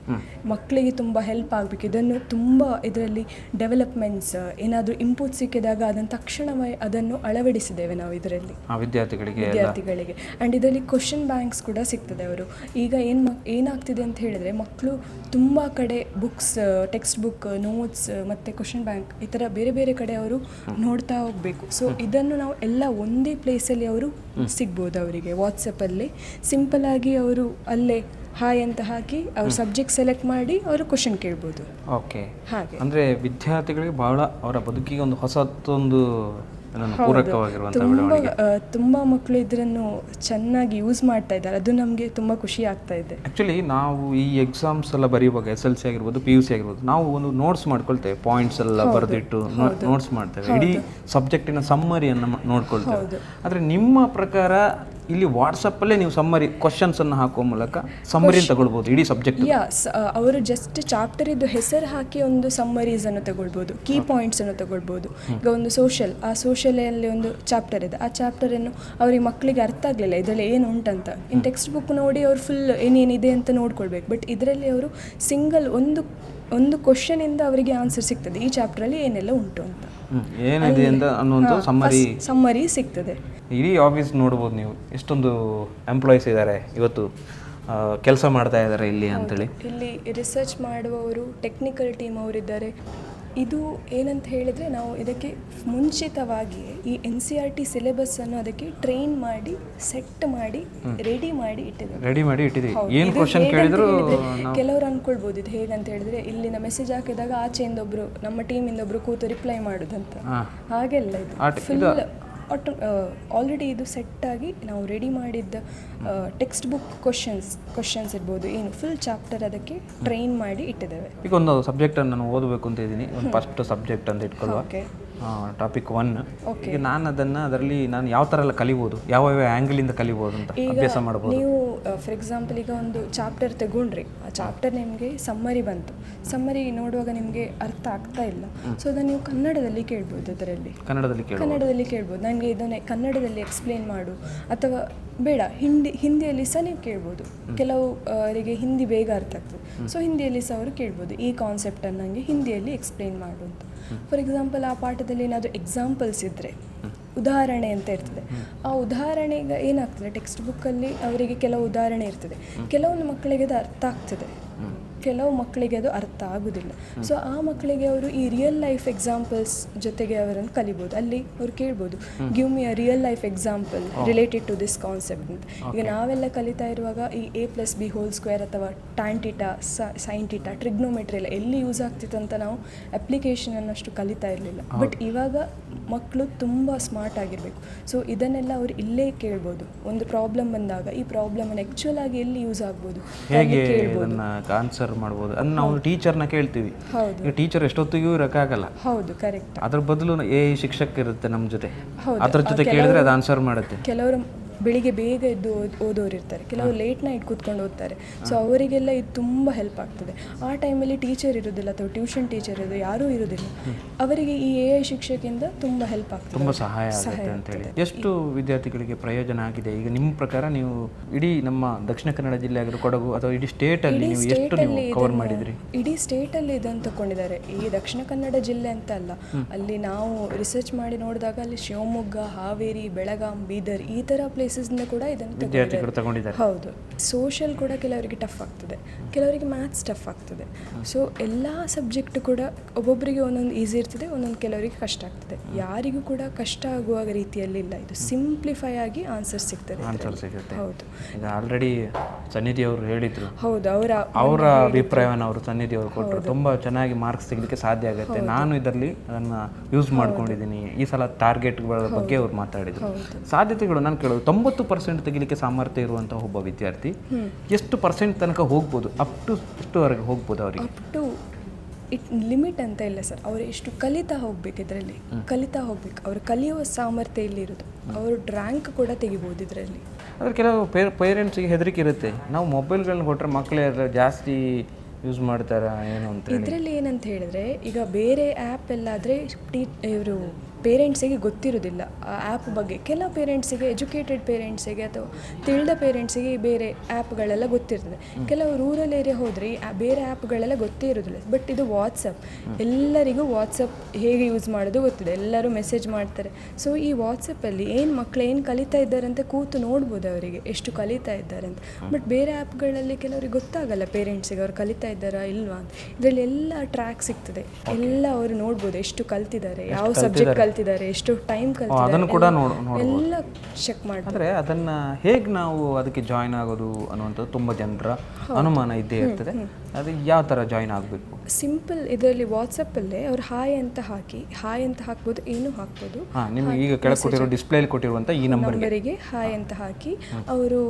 ಮಕ್ಕಳಿಗೆ ತುಂಬ ಹೆಲ್ಪ್ ಆಗಬೇಕು. ಇದನ್ನು ತುಂಬ ಇದರಲ್ಲಿ ಡೆವಲಪ್ಮೆಂಟ್ಸ್ ಏನಾದರೂ ಇನ್ಪುಟ್ ಸಿಕ್ಕಿದಾಗ ಅದನ್ನು ತಕ್ಷಣವೇ ಅದನ್ನು ಅಳವಡಿಸಿದ್ದೇವೆ ನಾವು ಇದರಲ್ಲಿ ವಿದ್ಯಾರ್ಥಿಗಳಿಗೆ. ಆ್ಯಂಡ್ ಇದರಲ್ಲಿ ಕ್ವಶನ್ ಬ್ಯಾಂಕ್ಸ್ ಕೂಡ ಸಿಗ್ತದೆ. ಅವರು ಈಗ ಏನಾಗ್ತಿದೆ ಅಂತ ಹೇಳಿದರೆ, ಮಕ್ಕಳು ತುಂಬ ಕಡೆ ಬುಕ್ಸ್, ಟೆಕ್ಸ್ಟ್ ಬುಕ್, ನೋಟ್ಸ್ ಮತ್ತು ಕ್ವಶನ್ ಬ್ಯಾಂಕ್ ಈ ಥರ ಬೇರೆ ಬೇರೆ ಕಡೆ ಅವರು ನೋಡ್ತಾ ಹೋಗಬೇಕು. ಸೊ ಇದನ್ನು ನಾವು ಎಲ್ಲ ಒಂದೇ ಪ್ಲೇಸಲ್ಲಿ ಅವರು ಸಿಗ್ಬೋದು. ಅವರಿಗೆ ವಾಟ್ಸಪ್ಪಲ್ಲಿ ಸಿಂಪಲ್ಲಾಗಿ ಅವರು ಅಲ್ಲೇ ಹಾಯ್ ಅಂತ ಹಾಕಿ ಅವ್ರ ಸಬ್ಜೆಕ್ಟ್ ಸೆಲೆಕ್ಟ್ ಮಾಡಿ ಅವರು ಕ್ವಶನ್ ಕೇಳ್ಬೋದು. ಓಕೆ, ಹಾಗೆ ಅಂದರೆ ವಿದ್ಯಾರ್ಥಿಗಳಿಗೆ ಬಹಳ ಅವರ ಬದುಕಿಗೆ ಒಂದು ಹೊಸತೊಂದು ತುಂಬ ಮಕ್ಕಳು ಇದನ್ನು ಚೆನ್ನಾಗಿ ಯೂಸ್ ಮಾಡ್ತಾ ಇದ್ದಾರೆ. ಅದು ನಮಗೆ ತುಂಬ ಖುಷಿ ಆಗ್ತಾ ಇದೆ. ಆ್ಯಕ್ಚುಲಿ ನಾವು ಈ ಎಕ್ಸಾಮ್ಸ್ ಎಲ್ಲ ಬರೆಯುವಾಗ SLC ಆಗಿರ್ಬೋದು, PUC ಆಗಿರ್ಬೋದು, ನಾವು ಒಂದು ನೋಟ್ಸ್ ಮಾಡ್ಕೊಳ್ತೇವೆ, ಪಾಯಿಂಟ್ಸ್ ಎಲ್ಲ ಬರೆದಿಟ್ಟು ನೋಟ್ಸ್ ಮಾಡ್ತೇವೆ, ಇಡೀ ಸಬ್ಜೆಕ್ಟಿನ ಸಮ್ಮರಿಯನ್ನು ನೋಡ್ಕೊಳ್ತೇವೆ. ಆದರೆ ನಿಮ್ಮ ಪ್ರಕಾರ ಇಲ್ಲಿ ವಾಟ್ಸಪ್ಪಲ್ಲೇ ನೀವು ಸಮ್ಮರಿ ಕ್ವಶನ್ಸನ್ನು ಹಾಕುವ ಮೂಲಕ ಸಮ್ಮರಿ ತಗೊಳ್ಬೋದು ಇಡೀ ಸಬ್ಜೆಕ್ಟ್? ಅವರು ಜಸ್ಟ್ ಚಾಪ್ಟರ್ ಇದ್ದು ಹೆಸರು ಹಾಕಿ ಒಂದು ಸಮ್ಮರೀಸನ್ನು ತಗೊಳ್ಬೋದು, ಕೀ ಪಾಯಿಂಟ್ಸನ್ನು ತಗೊಳ್ಬೋದು. ಈಗ ಒಂದು ಆ ಸೋಷಿಯಲಲ್ಲಿ ಒಂದು ಚಾಪ್ಟರ್ ಇದೆ, ಆ ಚಾಪ್ಟರನ್ನು ಅವ್ರಿಗೆ ಮಕ್ಕಳಿಗೆ ಅರ್ಥ ಆಗಲಿಲ್ಲ ಇದರಲ್ಲಿ ಏನು ಉಂಟಂತ, ಇನ್ನು ಟೆಕ್ಸ್ಟ್ ಬುಕ್ ನೋಡಿ ಅವ್ರು ಫುಲ್ ಏನೇನಿದೆ ಅಂತ ನೋಡ್ಕೊಳ್ಬೇಕು. ಬಟ್ ಇದರಲ್ಲಿ ಅವರು ಸಿಂಗಲ್ ಒಂದು ಕ್ವಶನಿಂದ ಅವರಿಗೆ ಆನ್ಸರ್ ಸಿಗ್ತದೆ, ಈ ಚಾಪ್ಟರಲ್ಲಿ ಏನೆಲ್ಲ ಉಂಟು ಅಂತ ಏನಿದೆ ಅಂತ ಅನ್ನುವಂಥ ಸಮ್ಮರಿ ಸಿಗ್ತದೆ. ಇಡೀ ಆಫೀಸ್ ನೋಡ್ಬೋದು ನೀವು, ಎಷ್ಟೊಂದು ಎಂಪ್ಲಾಯೀಸ್ ಇದ್ದಾರೆ ಇವತ್ತು ಕೆಲಸ ಮಾಡ್ತಾ ಇದ್ದಾರೆ ಇಲ್ಲಿ ಅಂತೇಳಿ. ಇಲ್ಲಿ ರಿಸರ್ಚ್ ಮಾಡುವವರು, ಟೆಕ್ನಿಕಲ್ ಟೀಮ್ ಅವರಿದ್ದಾರೆ. ಇದು ಏನಂತ ಹೇಳಿದರೆ, ನಾವು ಇದಕ್ಕೆ ಮುಂಚಿತವಾಗಿ ಈ NCERT ಸಿಲೆಬಸ್ಸನ್ನು ಅದಕ್ಕೆ ಟ್ರೈನ್ ಮಾಡಿ ಸೆಟ್ ಮಾಡಿ ರೆಡಿ ಮಾಡಿ ಇಟ್ಟಿದ್ದೀವಿ. ಏನು ಕ್ವಶನ್ ಕೇಳಿದ್ರು ಕೆಲವರು ಅಂದ್ಕೊಳ್ಬೋದು ಇದು ಹೇಗಂತ ಹೇಳಿದರೆ, ಇಲ್ಲಿನ ಮೆಸೇಜ್ ಹಾಕಿದಾಗ ಆಚೆಯಿಂದ ಒಬ್ಬರು ನಮ್ಮ ಟೀಮಿಂದ ಒಬ್ಬರು ಕೂತು ರಿಪ್ಲೈ ಮಾಡೋದಂತ. ಹಾಗೆಲ್ಲ ಇದು ಫುಲ್ ಆಲ್ರೆಡಿ ಇದು ಸೆಟ್ಟಾಗಿ ನಾವು ರೆಡಿ ಮಾಡಿದ್ದ ಟೆಕ್ಸ್ಟ್ ಬುಕ್ ಕ್ವಶನ್ಸ್ ಇರ್ಬೋದು, ಏನು ಫುಲ್ ಚಾಪ್ಟರ್ ಅದಕ್ಕೆ ಟ್ರೈನ್ ಮಾಡಿ ಇಟ್ಟಿದ್ದೇವೆ. ಈಗ ಒಂದು ಸಬ್ಜೆಕ್ಟನ್ನು ನಾನು ಓದಬೇಕು ಅಂತ ಇದ್ದೀನಿ, ಒಂದು ಫಸ್ಟ್ ಸಬ್ಜೆಕ್ಟ್ ಅಂತ ಇಟ್ಕೊಳ್ಳುವ, ಟಾಪಿಕ್ 1. ಈಗ ನಾನು ಅದರಲ್ಲಿ ನಾನು ಯಾವ ಥರ ಎಲ್ಲ ಕಲಿಬೋದು, ಯಾವ ಆ್ಯಂಗಲಿಂದ ಕಲಿಬೋದು ಅಂತ ಅಭ್ಯಾಸ ಮಾಡ್ಬೋದು? ನೀವು ಫಾರ್ ಎಕ್ಸಾಂಪಲ್ ಈಗ ಒಂದು ಚಾಪ್ಟರ್ ತಗೊಂಡ್ರಿ, ಆ ಚಾಪ್ಟರ್ ನಿಮಗೆ ಸಮ್ಮರಿ ಬಂತು, ಸಮ್ಮರಿ ನೋಡುವಾಗ ನಿಮಗೆ ಅರ್ಥ ಆಗ್ತಾ ಇಲ್ಲ, ಸೊ ಅದನ್ನು ನೀವು ಕನ್ನಡದಲ್ಲಿ ಕೇಳ್ಬೋದು. ಅದರಲ್ಲಿ ಕನ್ನಡದಲ್ಲಿ ಕೇಳ್ಬೋದು, ನನಗೆ ಇದನ್ನೇ ಕನ್ನಡದಲ್ಲಿ ಎಕ್ಸ್ಪ್ಲೇನ್ ಮಾಡು, ಅಥವಾ ಬೇಡ ಹಿಂದಿಯಲ್ಲಿ ಸಹ ನೀವು ಕೇಳ್ಬೋದು. ಕೆಲವು ಅವರಿಗೆ ಹಿಂದಿ ಬೇಗ ಅರ್ಥ ಆಗ್ತದೆ, ಸೊ ಹಿಂದಿಯಲ್ಲಿ ಸಹ ಅವರು ಕೇಳ್ಬೋದು, ಈ ಕಾನ್ಸೆಪ್ಟನ್ನು ನನಗೆ ಹಿಂದಿಯಲ್ಲಿ ಎಕ್ಸ್ಪ್ಲೇನ್ ಮಾಡು ಅಂತ. ಫಾರ್ ಎಕ್ಸಾಂಪಲ್ ಆ ಪಾಠದಲ್ಲಿ ಏನಾದರೂ ಎಕ್ಸಾಂಪಲ್ಸ್ ಇದ್ದರೆ, ಉದಾಹರಣೆ ಅಂತ ಇರ್ತದೆ, ಆ ಉದಾಹರಣೆಗೆ ಏನಾಗ್ತದೆ, ಟೆಕ್ಸ್ಟ್ ಬುಕ್ಕಲ್ಲಿ ಅವರಿಗೆ ಕೆಲವು ಉದಾಹರಣೆ ಇರ್ತದೆ, ಕೆಲವೊಂದು ಮಕ್ಕಳಿಗೆ ಅದು ಅರ್ಥ ಆಗ್ತದೆ, ಕೆಲವು ಮಕ್ಕಳಿಗೆ ಅದು ಅರ್ಥ ಆಗೋದಿಲ್ಲ. ಸೊ ಆ ಮಕ್ಕಳಿಗೆ ಅವರು ಈ ರಿಯಲ್ ಲೈಫ್ ಎಕ್ಸಾಂಪಲ್ಸ್ ಜೊತೆಗೆ ಅವರನ್ನು ಕಲಿಬೋದು. ಅಲ್ಲಿ ಅವ್ರು ಕೇಳ್ಬೋದು, give me a real life example related to this concept ಅಂತ. ಈಗ ನಾವೆಲ್ಲ ಕಲಿತಾ ಇರುವಾಗ ಈ A+B² ಅಥವಾ tan theta, sine theta, trigonometry ಎಲ್ಲ ಎಲ್ಲಿ ಯೂಸ್ ಆಗ್ತಿತ್ತು ಅಂತ ನಾವು ಅಪ್ಲಿಕೇಶನ್ ಅಷ್ಟು ಕಲಿತಾ ಇರಲಿಲ್ಲ. ಬಟ್ ಇವಾಗ ಮಕ್ಕಳು ತುಂಬ ಸ್ಮಾರ್ಟ್ ಆಗಿರಬೇಕು. ಸೊ ಇದನ್ನೆಲ್ಲ ಅವರು ಇಲ್ಲೇ ಕೇಳ್ಬೋದು. ಒಂದು ಪ್ರಾಬ್ಲಮ್ ಬಂದಾಗ ಈ ಪ್ರಾಬ್ಲಮನ್ನು ಆ್ಯಕ್ಚುಯಲ್ ಆಗಿ ಎಲ್ಲಿ ಯೂಸ್ ಆಗ್ಬೋದು ಹೇಗೆ ಆನ್ಸರ್ ಮಾಡ್ಬೋದು. ಅದು ನಾವು ಟೀಚರ್ನ ಕೇಳ್ತೀವಿ, ಈಗ ಟೀಚರ್ ಎಷ್ಟೊತ್ತಿಗೂ ಇರೋಕ್ಕಾಗಲ್ಲ. ಹೌದು, ಕರೆಕ್ಟ್. ಅದ್ರ ಬದಲು ಶಿಕ್ಷಕ ಇರುತ್ತೆ ನಮ್ಮ ಜೊತೆ, ಅದ್ರ ಜೊತೆ ಕೇಳಿದ್ರೆ ಅದು ಆನ್ಸರ್ ಮಾಡುತ್ತೆ. ಕೆಲವರು ಬೆಳಿಗ್ಗೆ ಬೇಗ ಎದ್ದು ಓದೋರು ಇರ್ತಾರೆ, ಕೆಲವರು ಲೇಟ್ ನೈಟ್ ಕೂತ್ಕೊಂಡು ಓದ್ತಾರೆ. ಸೊ ಅವರಿಗೆಲ್ಲ ಇದು ತುಂಬ ಹೆಲ್ಪ್ ಆಗ್ತದೆ. ಆ ಟೈಮಲ್ಲಿ ಟೀಚರ್ ಇರೋದಿಲ್ಲ ಅಥವಾ ಟ್ಯೂಷನ್ ಟೀಚರ್ ಇರೋದು ಯಾರೂ ಇರೋದಿಲ್ಲ, ಅವರಿಗೆ ಈ AI ಶಿಕ್ಷಕಿಂದ ತುಂಬ ಹೆಲ್ಪ್ ಆಗ್ತದೆ, ತುಂಬ ಸಹಾಯ ಆಗುತ್ತೆ ಅಂತೇಳಿ. ಎಷ್ಟು ವಿದ್ಯಾರ್ಥಿಗಳಿಗೆ ಪ್ರಯೋಜನ ಆಗಿದೆ ಈಗ ನಿಮ್ಮ ಪ್ರಕಾರ? ನೀವು ಇಡೀ ನಮ್ಮ ದಕ್ಷಿಣ ಕನ್ನಡ ಜಿಲ್ಲೆ ಆಗಿರೋ ಕೊಡಗು ಅಥವಾ ಇಡೀ ಸ್ಟೇಟಲ್ಲಿ ನೀವು ಎಷ್ಟು ಕವರ್ ಮಾಡಿದ್ರಿ? ಇಡೀ ಸ್ಟೇಟಲ್ಲಿ ಇದನ್ನು ತಗೊಂಡಿದ್ದಾರೆ. ಈ ದಕ್ಷಿಣ ಕನ್ನಡ ಜಿಲ್ಲೆ ಅಂತ ಅಲ್ಲ, ಅಲ್ಲಿ ನಾವು ರಿಸರ್ಚ್ ಮಾಡಿ ನೋಡಿದಾಗ ಅಲ್ಲಿ ಶಿವಮೊಗ್ಗ, ಹಾವೇರಿ, ಬೆಳಗಾಂ, ಬೀದರ್ ಈ ಥರ ಪ್ಲೇಸ್ ಪ್ಲೇಸಸ್ನ ಕೂಡ ಇದನ್ನು ವಿದ್ಯಾರ್ಥಿಗಳು ತಗೊಂಡಿದ್ದಾರೆ. ಹೌದು. ಸೋಷಲ್ ಕೂಡ ಕೆಲವರಿಗೆ ಟಫ್ ಆಗ್ತದೆ, ಕೆಲವರಿಗೆ ಮ್ಯಾಥ್ಸ್ ಟಫ್ ಆಗ್ತದೆ. ಸೊ ಎಲ್ಲ ಸಬ್ಜೆಕ್ಟ್ ಕೂಡ ಒಬ್ಬೊಬ್ಬರಿಗೆ ಒಂದೊಂದು ಈಸಿ ಇರ್ತದೆ, ಒಂದೊಂದು ಕೆಲವರಿಗೆ ಕಷ್ಟ ಆಗ್ತದೆ. ಯಾರಿಗೂ ಕೂಡ ಕಷ್ಟ ಆಗುವ ರೀತಿಯಲ್ಲಿ ಇಲ್ಲ, ಇದು ಸಿಂಪ್ಲಿಫೈ ಆಗಿ ಆನ್ಸರ್ ಸಿಗ್ತದೆ. ಹೌದು. ಈಗ ಆಲ್ರೆಡಿ ಸನ್ನಿಧಿ ಅವರು ಹೇಳಿದ್ರು. ಹೌದು, ಅವರ ಅಭಿಪ್ರಾಯವನ್ನು ಅವರು ಸನ್ನಿಧಿ ಅವರು ಕೊಟ್ಟರು. ತುಂಬ ಚೆನ್ನಾಗಿ ಮಾರ್ಕ್ಸ್ ತೆಗಿಲಿಕ್ಕೆ ಸಾಧ್ಯ ಆಗುತ್ತೆ. ನಾನು ಇದರಲ್ಲಿ ಅದನ್ನು ಯೂಸ್ ಮಾಡ್ಕೊಂಡಿದ್ದೀನಿ. ಈ ಸಲ ಟಾರ್ಗೆಟ್ಗಳ ಬಗ್ಗೆ ಅವ್ರು ಮಾತಾಡಿದರು. ಸಾಧ್ಯತೆಗಳು ನಾನು ಕೇಳೋದು 90% ತೆಗಿಲಿಕ್ಕೆ ಸಾಮರ್ಥ್ಯ ಇರುವಂಥ ಒಬ್ಬ ವಿದ್ಯಾರ್ಥಿ ಎಷ್ಟು ಪರ್ಸೆಂಟ್ ತನಕ ಹೋಗ್ಬೋದು? ಅಪ್ ಟು ಎಷ್ಟುವರೆಗೆ ಹೋಗ್ಬೋದು ಅವರಿಗೆ? ಅಪ್ ಟು ಲಿಮಿಟ್ ಅಂತ ಇಲ್ಲ ಸರ್. ಅವರು ಎಷ್ಟು ಕಲಿತಾ ಹೋಗ್ಬೇಕು, ಇದರಲ್ಲಿ ಕಲಿತಾ ಹೋಗ್ಬೇಕು. ಅವರು ಕಲಿಯುವ ಸಾಮರ್ಥ್ಯ ಇಲ್ಲಿರೋದು. ಅವರು ರ್ಯಾಂಕ್ ಕೂಡ ತೆಗಿಬೋದು ಇದರಲ್ಲಿ. ಆದರೆ ಕೆಲವು ಪೇರೆಂಟ್ಸಿಗೆ ಹೆದರಿಕೆ ಇರುತ್ತೆ, ನಾವು ಮೊಬೈಲ್ಗಳನ್ನ ಕೊಟ್ಟರೆ ಮಕ್ಕಳೇ ಜಾಸ್ತಿ ಯೂಸ್ ಮಾಡ್ತಾರಾ ಏನು ಅಂತ. ಇದರಲ್ಲಿ ಏನಂತ ಹೇಳಿದ್ರೆ, ಈಗ ಬೇರೆ ಆ್ಯಪ್ ಎಲ್ಲ ಆದರೆ ಇವರು ಪೇರೆಂಟ್ಸಿಗೆ ಗೊತ್ತಿರೋದಿಲ್ಲ ಆ ಆ್ಯಪ್ ಬಗ್ಗೆ. ಕೆಲವು ಪೇರೆಂಟ್ಸಿಗೆ, ಎಜುಕೇಟೆಡ್ ಪೇರೆಂಟ್ಸಿಗೆ ಅಥವಾ ತಿಳಿದ ಪೇರೆಂಟ್ಸಿಗೆ ಬೇರೆ ಆ್ಯಪ್ಗಳೆಲ್ಲ ಗೊತ್ತಿರ್ತದೆ. ಕೆಲವು ರೂರಲ್ ಏರಿಯಾ ಹೋದರೆ ಬೇರೆ ಆ್ಯಪ್ಗಳೆಲ್ಲ ಗೊತ್ತೇ ಇರೋದಿಲ್ಲ. ಬಟ್ ಇದು ವಾಟ್ಸಪ್, ಎಲ್ಲರಿಗೂ ವಾಟ್ಸಪ್ ಹೇಗೆ ಯೂಸ್ ಮಾಡೋದು ಗೊತ್ತಿದೆ, ಎಲ್ಲರೂ ಮೆಸೇಜ್ ಮಾಡ್ತಾರೆ. ಸೊ ಈ ವಾಟ್ಸಪ್ಪಲ್ಲಿ ಮಕ್ಕಳು ಏನು ಕಲಿತಾ ಇದ್ದಾರೆ ಅಂತ ಕೂತು ನೋಡ್ಬೋದು ಅವರಿಗೆ ಎಷ್ಟು ಕಲಿತಾ ಇದ್ದಾರೆ ಅಂತ. ಬಟ್ ಬೇರೆ ಆ್ಯಪ್ಗಳಲ್ಲಿ ಕೆಲವರಿಗೆ ಗೊತ್ತಾಗಲ್ಲ ಪೇರೆಂಟ್ಸಿಗೆ ಅವ್ರು ಕಲಿತಾ ಇದ್ದಾರಾ ಇಲ್ವಾ ಅಂತ. ಇದರಲ್ಲಿ ಎಲ್ಲ ಟ್ರ್ಯಾಕ್ ಸಿಗ್ತದೆ, ಎಲ್ಲ ಅವರು ನೋಡ್ಬೋದು ಎಷ್ಟು ಕಲ್ತಿದ್ದಾರೆ, ಯಾವ ಸಬ್ಜೆಕ್ಟ್ ಕಲ್ತಿದ್ದಾರೆ, ಎಷ್ಟು ಟೈಮ್ ಕಲ್ತಿದ್ದಾರೆ, ಎಲ್ಲ ಚೆಕ್ ಮಾಡ್ತಾರೆ. ಅಂದರೆ ಅದನ್ನು ಹೇಗೆ ನಾವು ಅದಕ್ಕೆ ಜಾಯ್ನ್ ಆಗೋದು ಅನ್ನುವಂಥದ್ದು ತುಂಬ ಜನರ ಅನುಮಾನ ಇದ್ದೇ ಇರ್ತದೆ. ಅದು ಯಾವ ಥರ ಜಾಯ್ನ್ ಆಗಬೇಕು? ಸಿಂಪಲ್, ಇದರಲ್ಲಿ ವಾಟ್ಸಪ್ಪಲ್ಲೇ ಅವ್ರು ಹಾಯ್ ಅಂತ ಹಾಕ್ಬೋದು, ಏನು ಹಾಕ್ಬೋದು. ನಿಮಗೆ ಈಗ ಕೆಳಗೆ ಕೊಟ್ಟಿರೋ ಡಿಸ್ಪ್ಲೇಲಿ ಕೊಟ್ಟಿರುವಂಥ ಈ ನಂಬರಿಗೆ ಹಾಯ್ ಅಂತ ಹಾಕಿ ಅವರು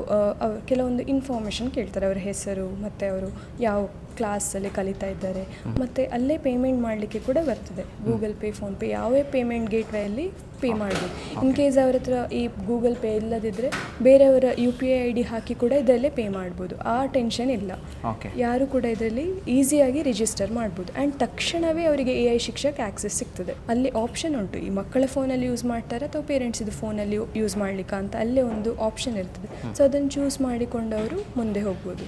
ಕೆಲವೊಂದು ಇನ್ಫಾರ್ಮೇಷನ್ ಕೇಳ್ತಾರೆ, ಅವರ ಹೆಸರು ಮತ್ತು ಅವರು ಯಾವ ಕ್ಲಾಸಲ್ಲಿ ಕಲಿತಾ ಇದ್ದಾರೆ. ಮತ್ತು ಅಲ್ಲೇ ಪೇಮೆಂಟ್ ಮಾಡಲಿಕ್ಕೆ ಕೂಡ ಬರ್ತದೆ. ಗೂಗಲ್ ಪೇ, ಫೋನ್ಪೇ, ಯಾವೇ ಪೇಮೆಂಟ್ ಗೇಟ್ವೇಯಲ್ಲಿ ಪೇ ಮಾಡಬೇಕು. ಇನ್ ಕೇಸ್ ಅವ್ರ ಹತ್ರ ಈ ಗೂಗಲ್ ಪೇ ಇಲ್ಲದಿದ್ದರೆ ಬೇರೆಯವರ UPI ID ಹಾಕಿ ಕೂಡ ಇದರಲ್ಲೇ ಪೇ ಮಾಡ್ಬೋದು. ಆ ಟೆನ್ಷನ್ ಇಲ್ಲ. ಯಾರು ಕೂಡ ಇದರಲ್ಲಿ ಈಸಿಯಾಗಿ ರಿಜಿಸ್ಟರ್ ಮಾಡ್ಬೋದು. ಆ್ಯಂಡ್ ತಕ್ಷಣವೇ ಅವರಿಗೆ AI ಶಿಕ್ಷಕ್ ಆ್ಯಕ್ಸೆಸ್ ಸಿಗ್ತದೆ. ಅಲ್ಲಿ ಆಪ್ಷನ್ ಉಂಟು, ಈ ಮಕ್ಕಳ ಫೋನಲ್ಲಿ ಯೂಸ್ ಮಾಡ್ತಾರೆ ಅಥವಾ ಪೇರೆಂಟ್ಸ್ ಇದು ಫೋನಲ್ಲಿ ಯೂಸ್ ಮಾಡಲಿಕ್ಕೆ ಅಂತ ಅಲ್ಲೇ ಒಂದು ಆಪ್ಷನ್ ಇರ್ತದೆ. ಸೊ ಅದನ್ನು ಚೂಸ್ ಮಾಡಿಕೊಂಡು ಅವರು ಮುಂದೆ ಹೋಗ್ಬೋದು.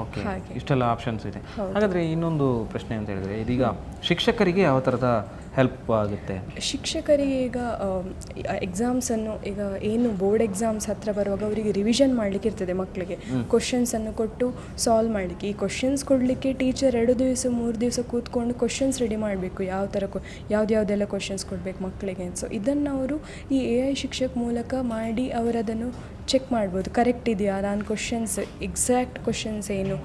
ಓಕೆ, ಇಷ್ಟೆಲ್ಲ ಆಪ್ಷನ್ಸ್ ಇದೆ. ಹಾಗಾದರೆ ಇನ್ನೊಂದು ಪ್ರಶ್ನೆ ಅಂತ ಹೇಳಿದ್ರೆ, ಇದೀಗ ಶಿಕ್ಷಕರಿಗೆ ಯಾವ ಥರದ ಹೆಲ್ಪ್ ಆಗುತ್ತೆ? ಶಿಕ್ಷಕರಿಗೆ ಈಗ ಎಕ್ಸಾಮ್ಸನ್ನು, ಈಗ ಏನು ಬೋರ್ಡ್ ಎಕ್ಸಾಮ್ಸ್ ಹತ್ರ ಬರುವಾಗ ಅವರಿಗೆ ರಿವಿಷನ್ ಮಾಡಲಿಕ್ಕೆ ಇರ್ತದೆ ಮಕ್ಕಳಿಗೆ. ಕ್ವಶನ್ಸನ್ನು ಕೊಟ್ಟು ಸಾಲ್ವ್ ಮಾಡಲಿಕ್ಕೆ, ಈ ಕ್ವಶನ್ಸ್ ಕೊಡಲಿಕ್ಕೆ ಟೀಚರ್ 2 ದಿವಸ 3 ದಿವಸ ಕೂತ್ಕೊಂಡು ಕ್ವಶನ್ಸ್ ರೆಡಿ ಮಾಡಬೇಕು. ಯಾವ ಥರ ಯಾವುದೆಲ್ಲ ಕ್ವಶನ್ಸ್ ಕೊಡಬೇಕು ಮಕ್ಕಳಿಗೆ. ಸೊ ಇದನ್ನು ಅವರು ಈ AI ಶಿಕ್ಷಕ ಮೂಲಕ ಮಾಡಿ ಅವರದನ್ನು ಚೆಕ್ ಮಾಡ್ಬೋದು, ಕರೆಕ್ಟ್ ಇದೆಯಾ, ನಾನು ಕ್ವಶನ್ಸ್ ಎಕ್ಸಾಕ್ಟ್ ಕ್ವಶನ್ಸ್ ಏನು